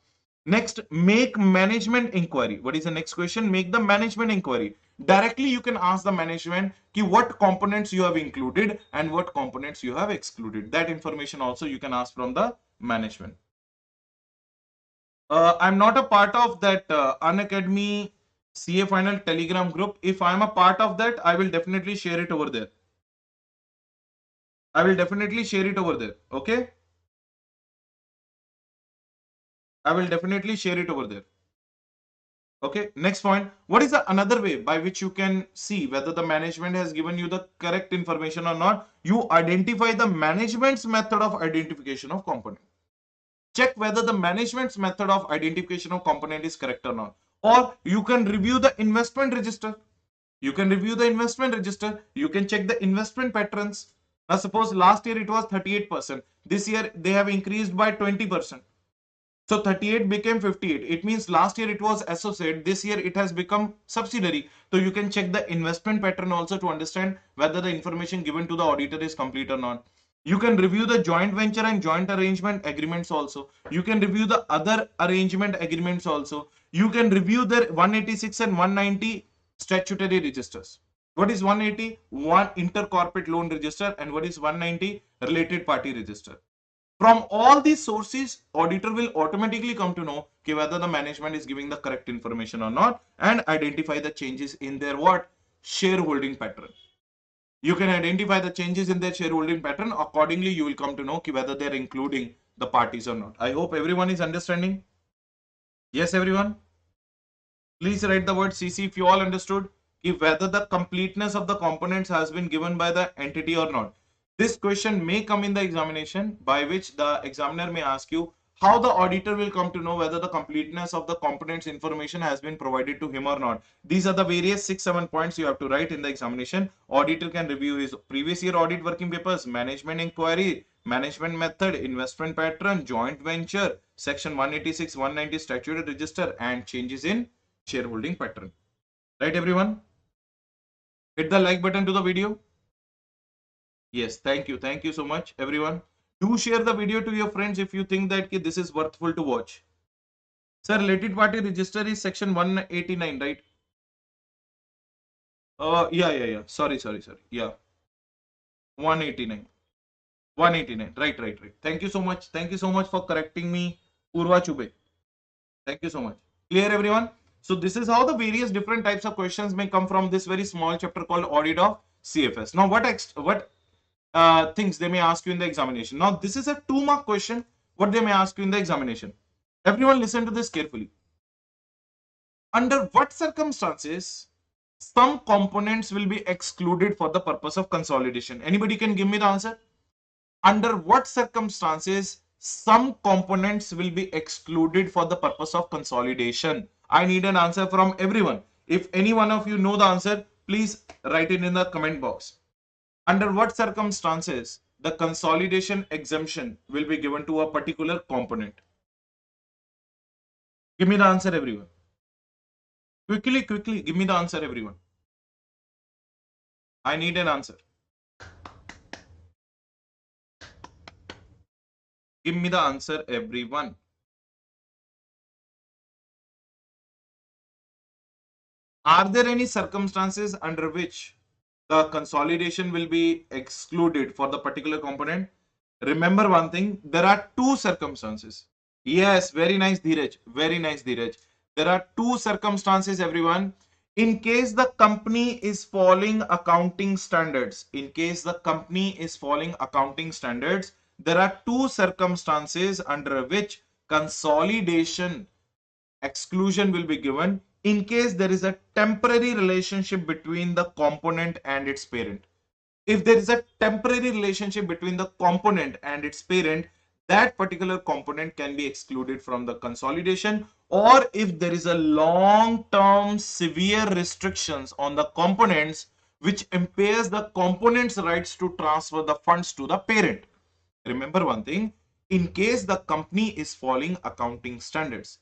S1: Next, make management inquiry. What is the next question? Make the management inquiry. Directly you can ask the management what components you have included and what components you have excluded. That information also you can ask from the management. I'm not a part of that Unacademy CA Final Telegram group. If I'm a part of that, I will definitely share it over there. Okay? I will definitely share it over there. Okay, next point. What is the another way by which you can see whether the management has given you the correct information or not? You identify the management's method of identification of component. Check whether the management's method of identification of component is correct or not. Or you can review the investment register. You can check the investment patterns. Now suppose last year it was 38%. This year they have increased by 20%. So 38 became 58. It means last year it was associate. This year it has become subsidiary. So you can check the investment pattern also to understand whether the information given to the auditor is complete or not. You can review the joint venture and joint arrangement agreements also. You can review the other arrangement agreements also. You can review the 186 and 190 statutory registers. What is 180? One intercorporate loan register, and what is 190? Related party register. From all these sources, auditor will automatically come to know whether the management is giving the correct information or not and identify the changes in their what? Shareholding pattern. You can identify the changes in their shareholding pattern. Accordingly, you will come to know whether they are including the parties or not. I hope everyone is understanding. Yes, everyone. Please write the word CC if you all understood whether the completeness of the components has been given by the entity or not. This question may come in the examination by which the examiner may ask you How the auditor will come to know whether the completeness of the components information has been provided to him or not. These are the various 6-7 points you have to write in the examination. Auditor can review his previous year audit working papers, management inquiry, management method, investment pattern, joint venture, section 186, 190 statutory register, and changes in shareholding pattern. Right, everyone? Hit the like button to the video. Yes, thank you. Thank you so much, everyone. Do share the video to your friends if you think that this is worthful to watch. Sir, related party register is section 189, right? Yeah. Sorry. Yeah, 189. 189. Right. Thank you so much. Thank you so much for correcting me, Urva Chube. Thank you so much. Clear, everyone? So this is how the various different types of questions may come from this very small chapter called Audit of CFS. Now, what things they may ask you in the examination? Now, this is a 2-mark question. What they may ask you in the examination? Everyone, listen to this carefully. Under what circumstances some components will be excluded for the purpose of consolidation? Anybody can give me the answer? Under what circumstances some components will be excluded for the purpose of consolidation? I need an answer from everyone. If any one of you know the answer, please write it in the comment box. Under what circumstances the consolidation exemption will be given to a particular component? Give me the answer, everyone. Quickly, give me the answer, everyone. I need an answer. Give me the answer, everyone. Are there any circumstances under which the consolidation will be excluded for the particular component? Remember one thing, there are two circumstances. Yes, very nice, Dheeraj. Very nice, Dheeraj. There are two circumstances, everyone. In case the company is following accounting standards, there are two circumstances under which consolidation exclusion will be given in case there is a temporary relationship between the component and its parent. If there is a temporary relationship between the component and its parent, that particular component can be excluded from the consolidation. Or if there is a long-term severe restrictions on the components which impairs the component's rights to transfer the funds to the parent. Remember one thing, in case the company is following accounting standards,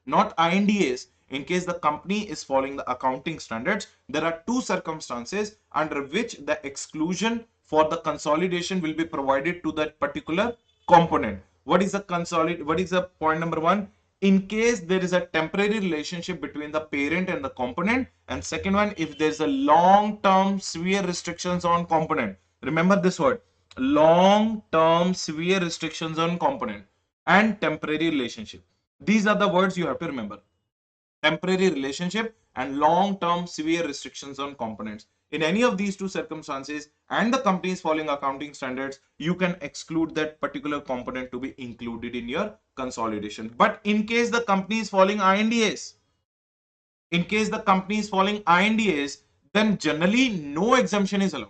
S1: not INDAs, in case the company is following the accounting standards, there are two circumstances under which the exclusion for the consolidation will be provided to that particular component. What is the point number one? In case there is a temporary relationship between the parent and the component, and second one, if there's a long-term severe restrictions on component. Remember this word, long-term severe restrictions on component and temporary relationship. These are the words you have to remember. Temporary relationship and long-term severe restrictions on components. In any of these two circumstances and the company is following accounting standards, you can exclude that particular component to be included in your consolidation. But in case the company is following INDAs, then generally no exemption is allowed.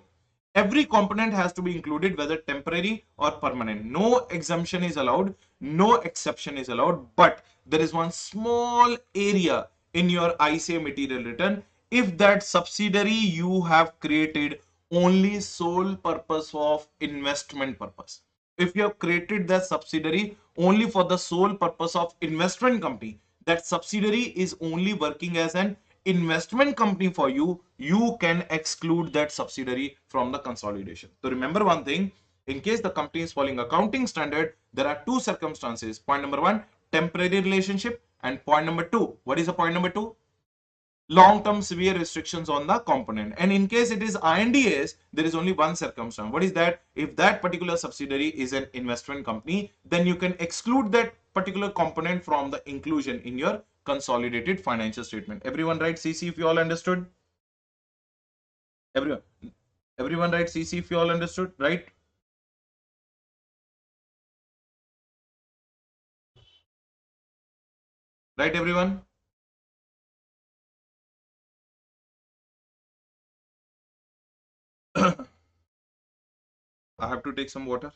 S1: Every component has to be included, whether temporary or permanent. No exemption is allowed, no exception is allowed. But there is one small area in your ICAI material written. If that subsidiary you have created only sole purpose of investment purpose, if you have created that subsidiary only for the sole purpose of investment company, that subsidiary is only working as an investment company for you, you can exclude that subsidiary from the consolidation. So remember one thing, in case the company is following accounting standard, there are two circumstances. Point number one, temporary relationship, and point number two, what is the point number two? Long-term severe restrictions on the component. And in case it is INDAs, there is only one circumstance. What is that? If that particular subsidiary is an investment company, then you can exclude that particular component from the inclusion in your consolidated financial statement. Everyone write CC if you all understood. Everyone write CC if you all understood, right? Right, everyone? I have to take some water.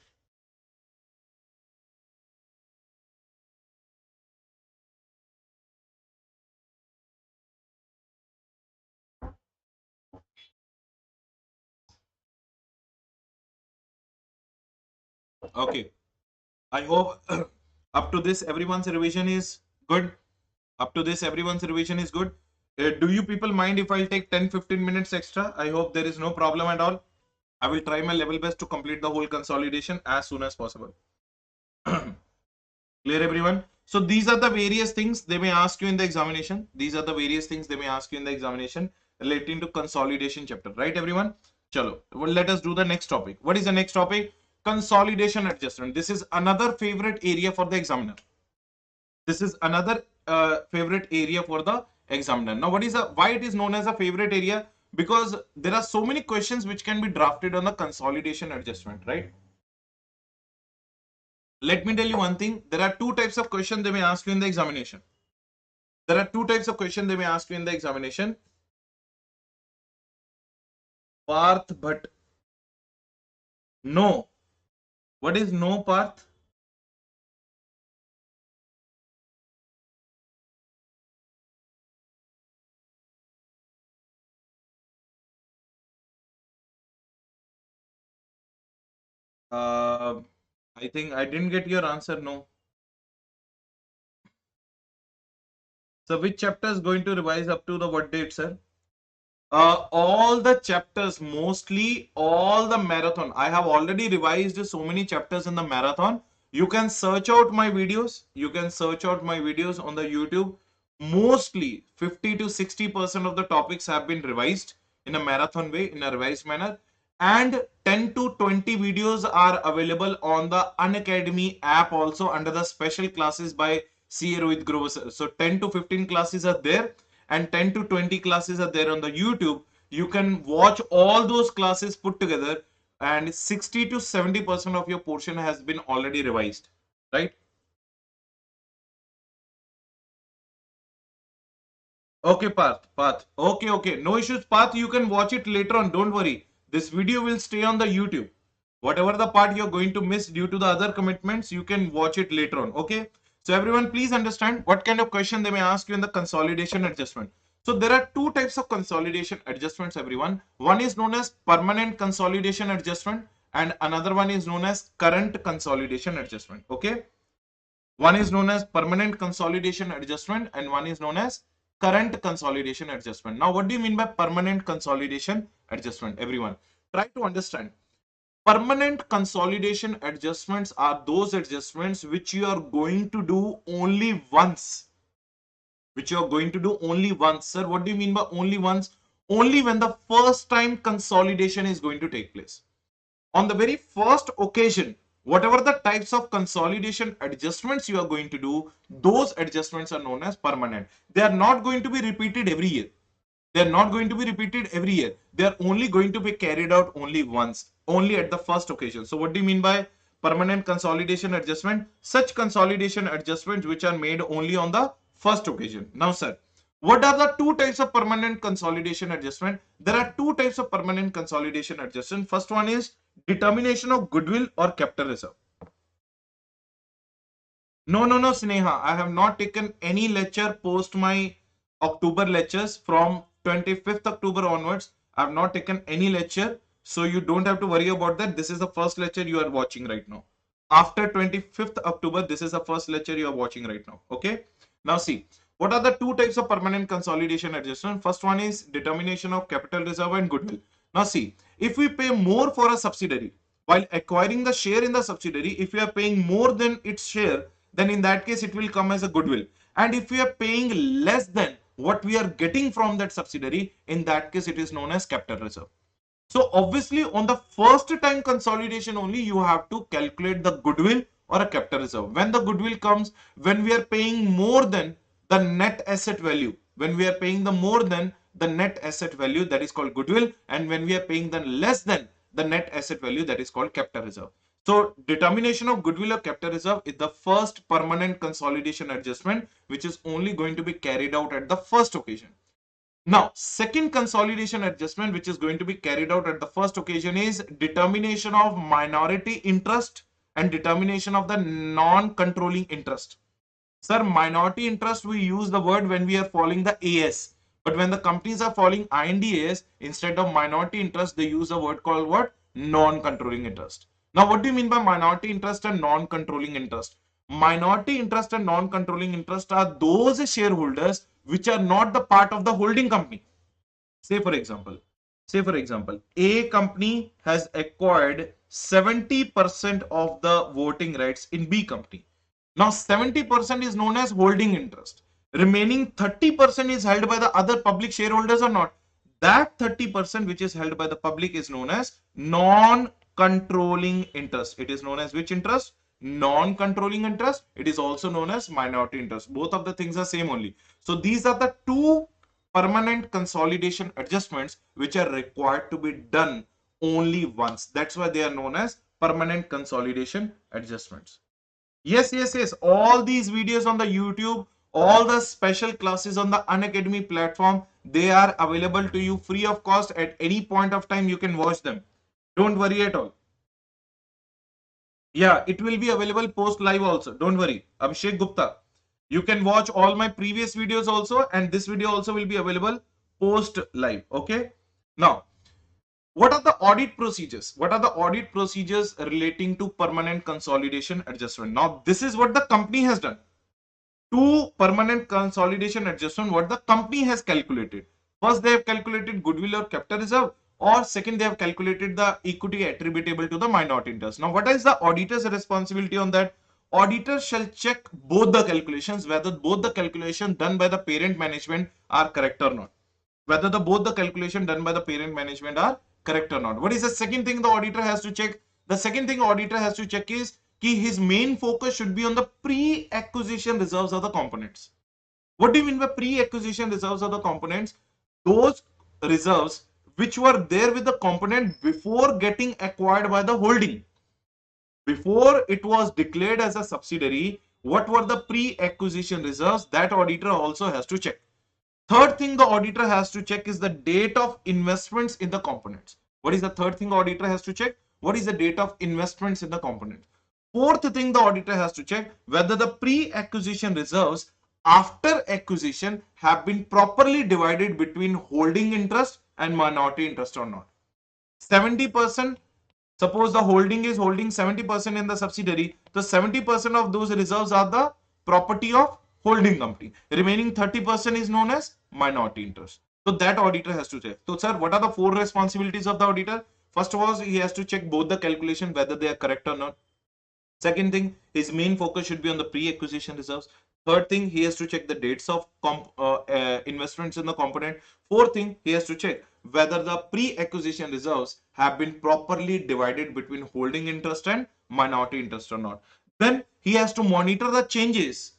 S1: Okay. I hope up to this everyone's revision is good. Up to this everyone's revision is good. Do you people mind if I'll take 10-15 minutes extra? I hope there is no problem at all. I will try my level best to complete the whole consolidation as soon as possible. Clear everyone? So these are the various things they may ask you in the examination. These are the various things they may ask you in the examination relating to consolidation chapter. Right everyone? Chalo. Well, let us do the next topic. What is the next topic? Consolidation adjustment. This is another favorite area for the examiner. This is another favorite area for the examiner. Now, why it is known as a favorite area? Because there are so many questions which can be drafted on the consolidation adjustment, right? Let me tell you one thing. There are two types of questions they may ask you in the examination. There are two types of questions they may ask you in the examination. Path, but no. What is no path? Uh, I think I didn't get your answer. No. So which chapter is going to revise up to the what date, sir? All the chapters, mostly all the marathon. I have already revised so many chapters in the marathon. You can search out my videos. You can search out my videos on the YouTube. Mostly 50 to 60% of the topics have been revised in a marathon way, in a revised manner. And 10 to 20 videos are available on the Unacademy app also under the special classes by CA Rohit Grover. So 10 to 15 classes are there and 10 to 20 classes are there on the YouTube. You can watch all those classes put together and 60 to 70% of your portion has been already revised, right? Okay, Path. Okay. No issues, Path. You can watch it later on. Don't worry. This video will stay on the YouTube. Whatever the part you're going to miss due to the other commitments, you can watch it later on. Okay. So everyone, please understand what kind of question they may ask you in the consolidation adjustment. So there are two types of consolidation adjustments, everyone. One is known as permanent consolidation adjustment and another one is known as current consolidation adjustment. Okay. One is known as permanent consolidation adjustment and one is known as current consolidation adjustment. Now, what do you mean by permanent consolidation adjustment? Everyone, try to understand. Permanent consolidation adjustments are those adjustments which you are going to do only once. Which you are going to do only once. Sir, what do you mean by only once? Only when the first time consolidation is going to take place. On the very first occasion, whatever the types of consolidation adjustments you are going to do, those adjustments are known as permanent. They are not going to be repeated every year. They are not going to be repeated every year. They are only going to be carried out only once, only at the first occasion. So what do you mean by permanent consolidation adjustment? Such consolidation adjustments which are made only on the first occasion. Now, sir, what are the two types of permanent consolidation adjustment? There are two types of permanent consolidation adjustment. First one is determination of goodwill or capital reserve. No, Sneha. I have not taken any lecture post my October lectures from 25th October onwards. I have not taken any lecture. So you don't have to worry about that. This is the first lecture you are watching right now. After 25th October, this is the first lecture you are watching right now. Okay. Now see, what are the two types of permanent consolidation adjustment? First one is determination of capital reserve and goodwill. Now see, if we pay more for a subsidiary, while acquiring the share in the subsidiary, if we are paying more than its share, then in that case it will come as a goodwill. And if we are paying less than what we are getting from that subsidiary, in that case it is known as capital reserve. So obviously on the first time consolidation only you have to calculate the goodwill or a capital reserve. When the goodwill comes, when we are paying more than the net asset value, when we are paying the more than the net asset value, that is called goodwill, and when we are paying the less than the net asset value, that is called capital reserve. So determination of goodwill or capital reserve is the first permanent consolidation adjustment which is only going to be carried out at the first occasion. Now, second consolidation adjustment which is going to be carried out at the first occasion is determination of minority interest and determination of the non-controlling interest. Sir, minority interest, we use the word when we are following the AS. But when the companies are following IND AS, instead of minority interest, they use a word called what? Non-controlling interest. Now, what do you mean by minority interest and non-controlling interest? Minority interest and non-controlling interest are those shareholders which are not the part of the holding company. Say for example, a company has acquired 70% of the voting rights in B company. Now 70% is known as holding interest. Remaining 30% is held by the other public shareholders or not. That 30% which is held by the public is known as non-controlling interest. It is known as which interest? Non-controlling interest. It is also known as minority interest. Both of the things are same only. So these are the two permanent consolidation adjustments which are required to be done only once. That's why they are known as permanent consolidation adjustments. Yes, yes, yes. All these videos on the YouTube, all the special classes on the Unacademy platform, they are available to you free of cost. At any point of time you can watch them. Don't worry at all. Yeah, it will be available post live also. Don't worry. Abhishek Gupta. You can watch all my previous videos also, and this video also will be available post live. Okay. Now, what are the audit procedures? What are the audit procedures relating to permanent consolidation adjustment? Now, this is what the company has done. Two permanent consolidation adjustment, what the company has calculated. First, they have calculated goodwill or capital reserve, or second, they have calculated the equity attributable to the minority interest. Now, what is the auditor's responsibility on that? Auditor shall check both the calculations, whether both the calculations done by the parent management are correct or not. Whether both the calculation done by the parent management are correct or not. What is the second thing the auditor has to check? The second thing auditor has to check is his main focus should be on the pre-acquisition reserves of the components. What do you mean by pre-acquisition reserves of the components? Those reserves which were there with the component before getting acquired by the holding. Before it was declared as a subsidiary, what were the pre-acquisition reserves? That auditor also has to check. Third thing the auditor has to check is the date of investments in the components. What is the third thing the auditor has to check? What is the date of investments in the components? Fourth thing the auditor has to check whether the pre-acquisition reserves after acquisition have been properly divided between holding interest and minority interest or not. 70%, suppose the holding is holding 70% in the subsidiary, so 70% of those reserves are the property of holding company. Remaining 30% is known as minority interest. So that auditor has to check. So sir, what are the four responsibilities of the auditor? First of all, he has to check both the calculation whether they are correct or not. Second thing, his main focus should be on the pre-acquisition reserves. Third thing, he has to check the dates of investments in the component. Fourth thing, he has to check whether the pre-acquisition reserves have been properly divided between holding interest and minority interest or not. Then he has to monitor the changes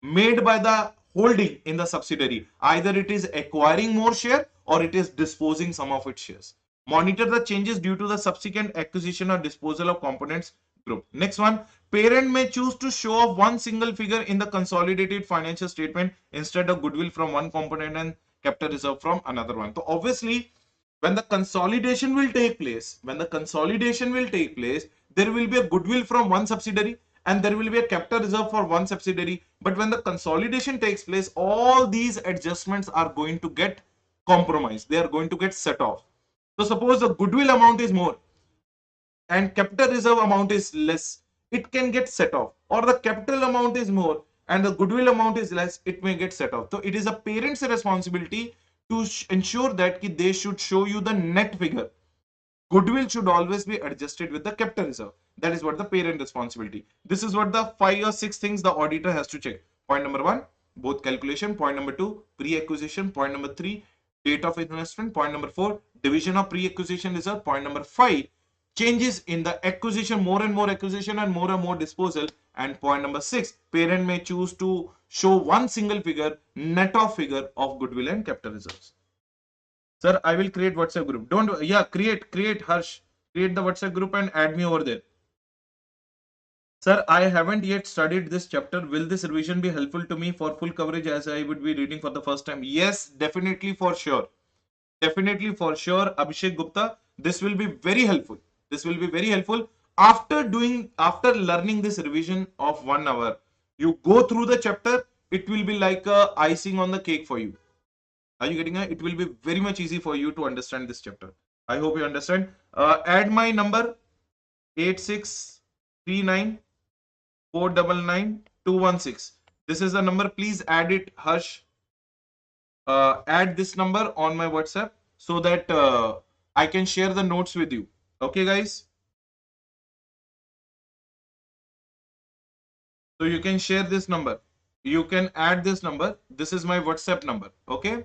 S1: made by the holding in the subsidiary. Either it is acquiring more share or it is disposing some of its shares. Monitor the changes due to the subsequent acquisition or disposal of components group. Next one, parent may choose to show off one single figure in the consolidated financial statement instead of goodwill from one component and capital reserve from another one. So obviously, when the consolidation will take place, there will be a goodwill from one subsidiary and there will be a capital reserve for one subsidiary. But when the consolidation takes place, all these adjustments are going to get compromised. They are going to get set off. So suppose the goodwill amount is more and capital reserve amount is less, it can get set off. Or the capital amount is more and the goodwill amount is less, it may get set off. So it is a parent's responsibility to ensure that they should show you the net figure. Goodwill should always be adjusted with the capital reserve. That is what the parent responsibility. This is what the 5 or 6 things the auditor has to check. Point number 1, both calculation. Point number 2, pre-acquisition. Point number 3, date of investment. Point number 4, division of pre-acquisition reserve. Point number 5, changes in the acquisition, more and more acquisition and more disposal. And point number 6, parent may choose to show one single figure, net of figure of goodwill and capital reserves. Sir, I will create WhatsApp group. Don't, yeah, create Harsh. Create the WhatsApp group and add me over there. Sir, I haven't yet studied this chapter. Will this revision be helpful to me for full coverage as I would be reading for the first time? Yes, definitely for sure. Definitely for sure, Abhishek Gupta. This will be very helpful. This will be very helpful. After learning this revision of 1 hour, you go through the chapter, it will be like a icing on the cake for you. Are you getting it? It will be very much easy for you to understand this chapter. I hope you understand. Add my number. 8639 499 216. This is the number. Please add it, Harsh. Add this number on my WhatsApp so that I can share the notes with you. Okay, guys? So you can share this number. You can add this number. This is my WhatsApp number. Okay?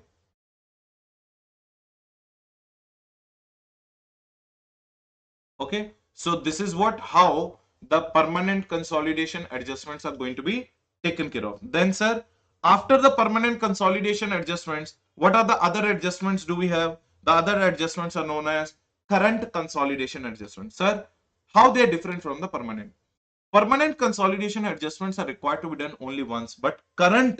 S1: Okay. So this is how the permanent consolidation adjustments are going to be taken care of. Then, sir, after the permanent consolidation adjustments, what are the other adjustments do we have? The other adjustments are known as current consolidation adjustments. Sir, how they are different from the permanent? Permanent consolidation adjustments are required to be done only once, but current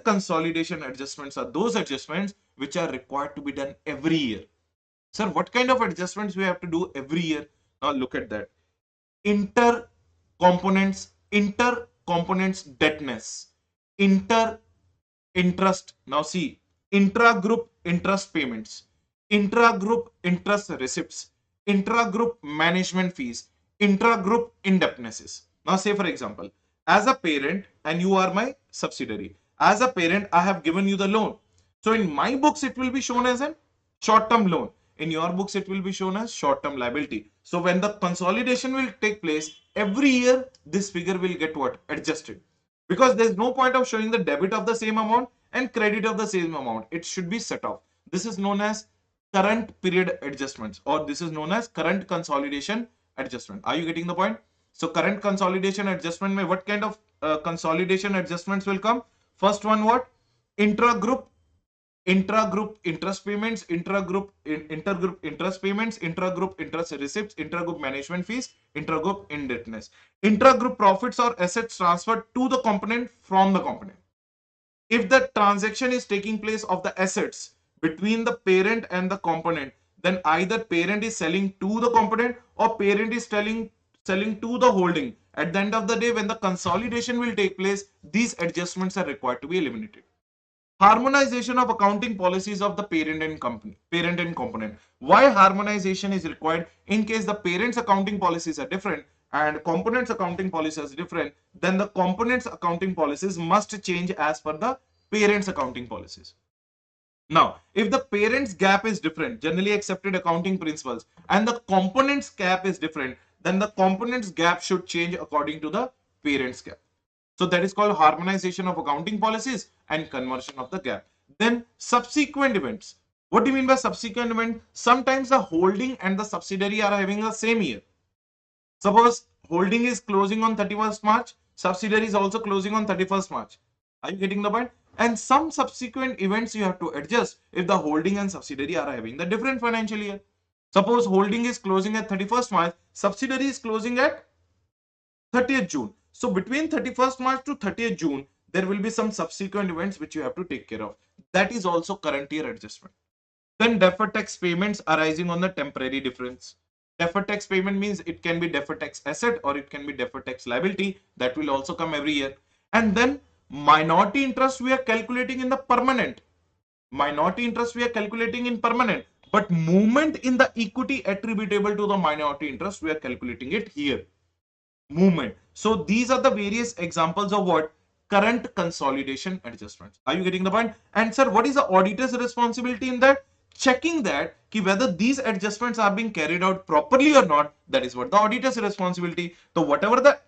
S1: consolidation adjustments are those adjustments which are required to be done every year. Sir, what kind of adjustments we have to do every year? Now look at that. Inter-components debtness, inter-interest. Now see, intra-group interest payments, intra-group interest receipts, intra-group management fees, intra-group indebtednesses. Now say for example, as a parent and you are my subsidiary. As a parent, I have given you the loan. So in my books, it will be shown as a short-term loan. In your books, it will be shown as short-term liability. So when the consolidation will take place, every year, this figure will get what? Adjusted. Because there's no point of showing the debit of the same amount and credit of the same amount. It should be set off. This is known as current period adjustments, or this is known as current consolidation adjustment. Are you getting the point? So current consolidation adjustment mein what kind of consolidation adjustments will come? First one, what? Intra-group interest payments, intergroup interest payments, intragroup interest receipts, intergroup management fees, intergroup indebtedness. Intragroup profits or assets transferred to the component from the component. If the transaction is taking place of the assets between the parent and the component, then either parent is selling to the component or parent is selling to the holding. At the end of the day, when the consolidation will take place, these adjustments are required to be eliminated. Harmonization of accounting policies of the parent and component. Why harmonization is required? In case the parent's accounting policies are different and component's accounting policies are different, then the component's accounting policies must change as per the parent's accounting policies. Now, if the parent's gap is different, generally accepted accounting principles, and the component's gap is different, then the component's gap should change according to the parent's gap. So that is called harmonization of accounting policies and conversion of the gap. Then subsequent events. What do you mean by subsequent event? Sometimes the holding and the subsidiary are having the same year. Suppose holding is closing on 31st March, subsidiary is also closing on 31st March. Are you getting the point? And some subsequent events you have to adjust if the holding and subsidiary are having the different financial year. Suppose holding is closing at 31st March, subsidiary is closing at 30th June. So between 31st March to 30th June, there will be some subsequent events which you have to take care of. That is also current year adjustment. Then deferred tax payments arising on the temporary difference. Deferred tax payment means it can be deferred tax asset or it can be deferred tax liability. That will also come every year. And then minority interest we are calculating in the permanent. Minority interest we are calculating in permanent. But movement in the equity attributable to the minority interest, we are calculating it here. Movement. So these are the various examples of what? Current consolidation adjustments. Are you getting the point? And sir, what is the auditor's responsibility in that? Checking that whether these adjustments are being carried out properly or not. That is what the auditor's responsibility. So whatever the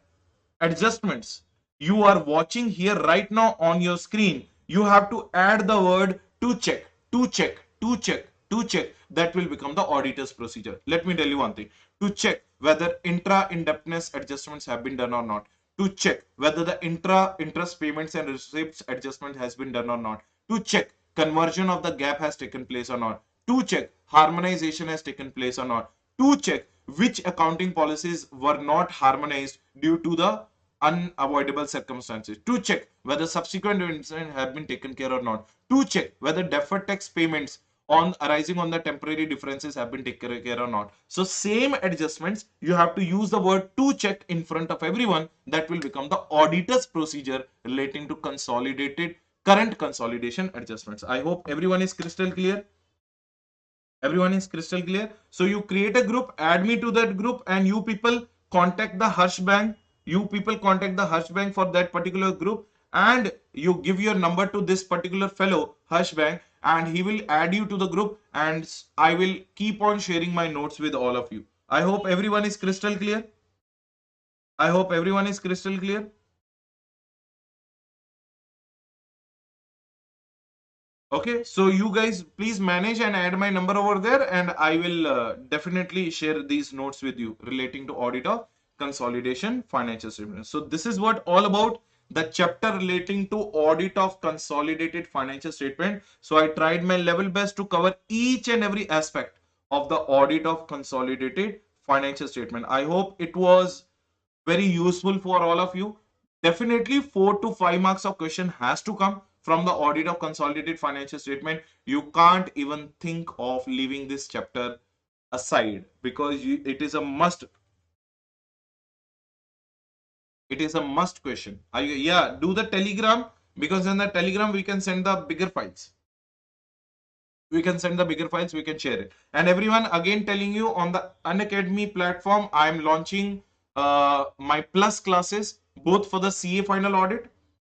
S1: adjustments you are watching here right now on your screen, you have to add the word to check, to check, to check, to check. That will become the auditor's procedure. Let me tell you one thing. To check whether intra-indebtedness adjustments have been done or not. To check whether the intra-interest payments and receipts adjustment has been done or not. To check conversion of the gap has taken place or not. To check harmonization has taken place or not. To check which accounting policies were not harmonized due to the unavoidable circumstances. To check whether subsequent events have been taken care or not. To check whether deferred tax payments arising on the temporary differences have been taken care or not. So same adjustments, you have to use the word to check in front of everyone. That will become the auditor's procedure relating to consolidated current consolidation adjustments. I hope everyone is crystal clear. Everyone is crystal clear? So you create a group, add me to that group, and you people contact the Harsh Bank. You people contact the Harsh Bank for that particular group, and you give your number to this particular fellow, Harsh Bank, and he will add you to the group, and I will keep on sharing my notes with all of you. I hope everyone is crystal clear. I hope everyone is crystal clear. Okay, so you guys please manage and add my number over there, and I will definitely share these notes with you relating to audit of consolidation financial statements. So this is what all about the chapter relating to audit of consolidated financial statement. So I tried my level best to cover each and every aspect of the audit of consolidated financial statement. I hope it was very useful for all of you. Definitely 4 to 5 marks of question has to come from the audit of consolidated financial statement. You can't even think of leaving this chapter aside because it is a must. It is a must question. Yeah, do the telegram, because in the telegram we can send the bigger files. We can send the bigger files, we can share it. And everyone, again telling you, on the Unacademy platform I am launching my plus classes, both for the CA final audit,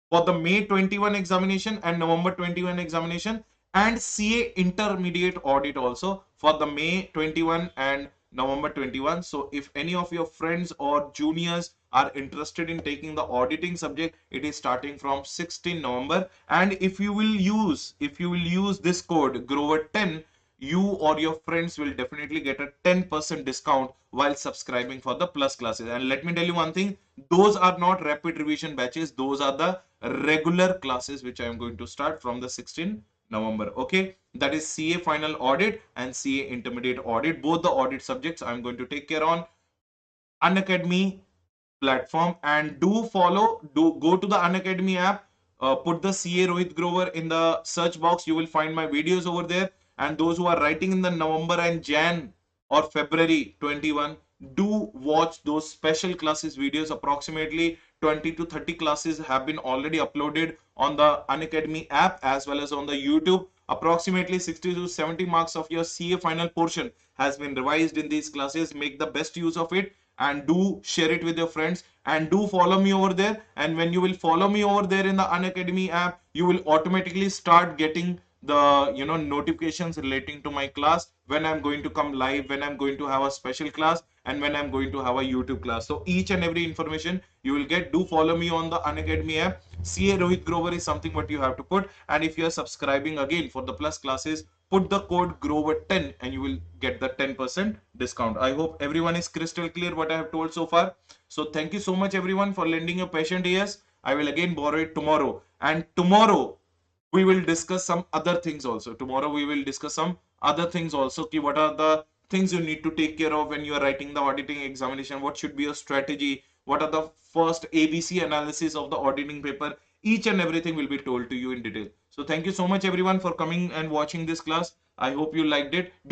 S1: for the May 21 examination and November 21 examination, and CA intermediate audit also for the May 21 and November 21. So if any of your friends or juniors are interested in taking the auditing subject, it is starting from 16 November. And if you will use this code Grover 10, you or your friends will definitely get a 10% discount while subscribing for the plus classes. And let me tell you one thing, those are not rapid revision batches, those are the regular classes which I am going to start from the 16th November. Okay, that is CA final audit and CA intermediate audit. Both the audit subjects I'm going to take care on Unacademy platform. And do follow, do go to the Unacademy app, put the CA Rohit Grover in the search box. You will find my videos over there. And those who are writing in the November and Jan or February 21, do watch those special classes videos. Approximately 20 to 30 classes have been already uploaded on the Unacademy app as well as on the YouTube. Approximately 60 to 70 marks of your CA final portion has been revised in these classes. Make the best use of it and do share it with your friends, and do follow me over there. And when you will follow me over there in the Unacademy app, you will automatically start getting the notifications relating to my class, when I'm going to come live, when I'm going to have a special class, and when I'm going to have a YouTube class. So each and every information you will get. Do follow me on the Unacademy app. CA Rohit Grover is something what you have to put, and if you are subscribing again for the plus classes, put the code Grover10 and you will get the 10% discount. I hope everyone is crystal clear what I have told so far. So thank you so much everyone for lending your patient ears. I will again borrow it tomorrow, and tomorrow we will discuss some other things also. Tomorrow we will discuss some other things also. Ki what are the things you need to take care of when you are writing the auditing examination? What should be your strategy? What are the first ABC analysis of the auditing paper? Each and everything will be told to you in detail. So thank you so much everyone for coming and watching this class. I hope you liked it. Do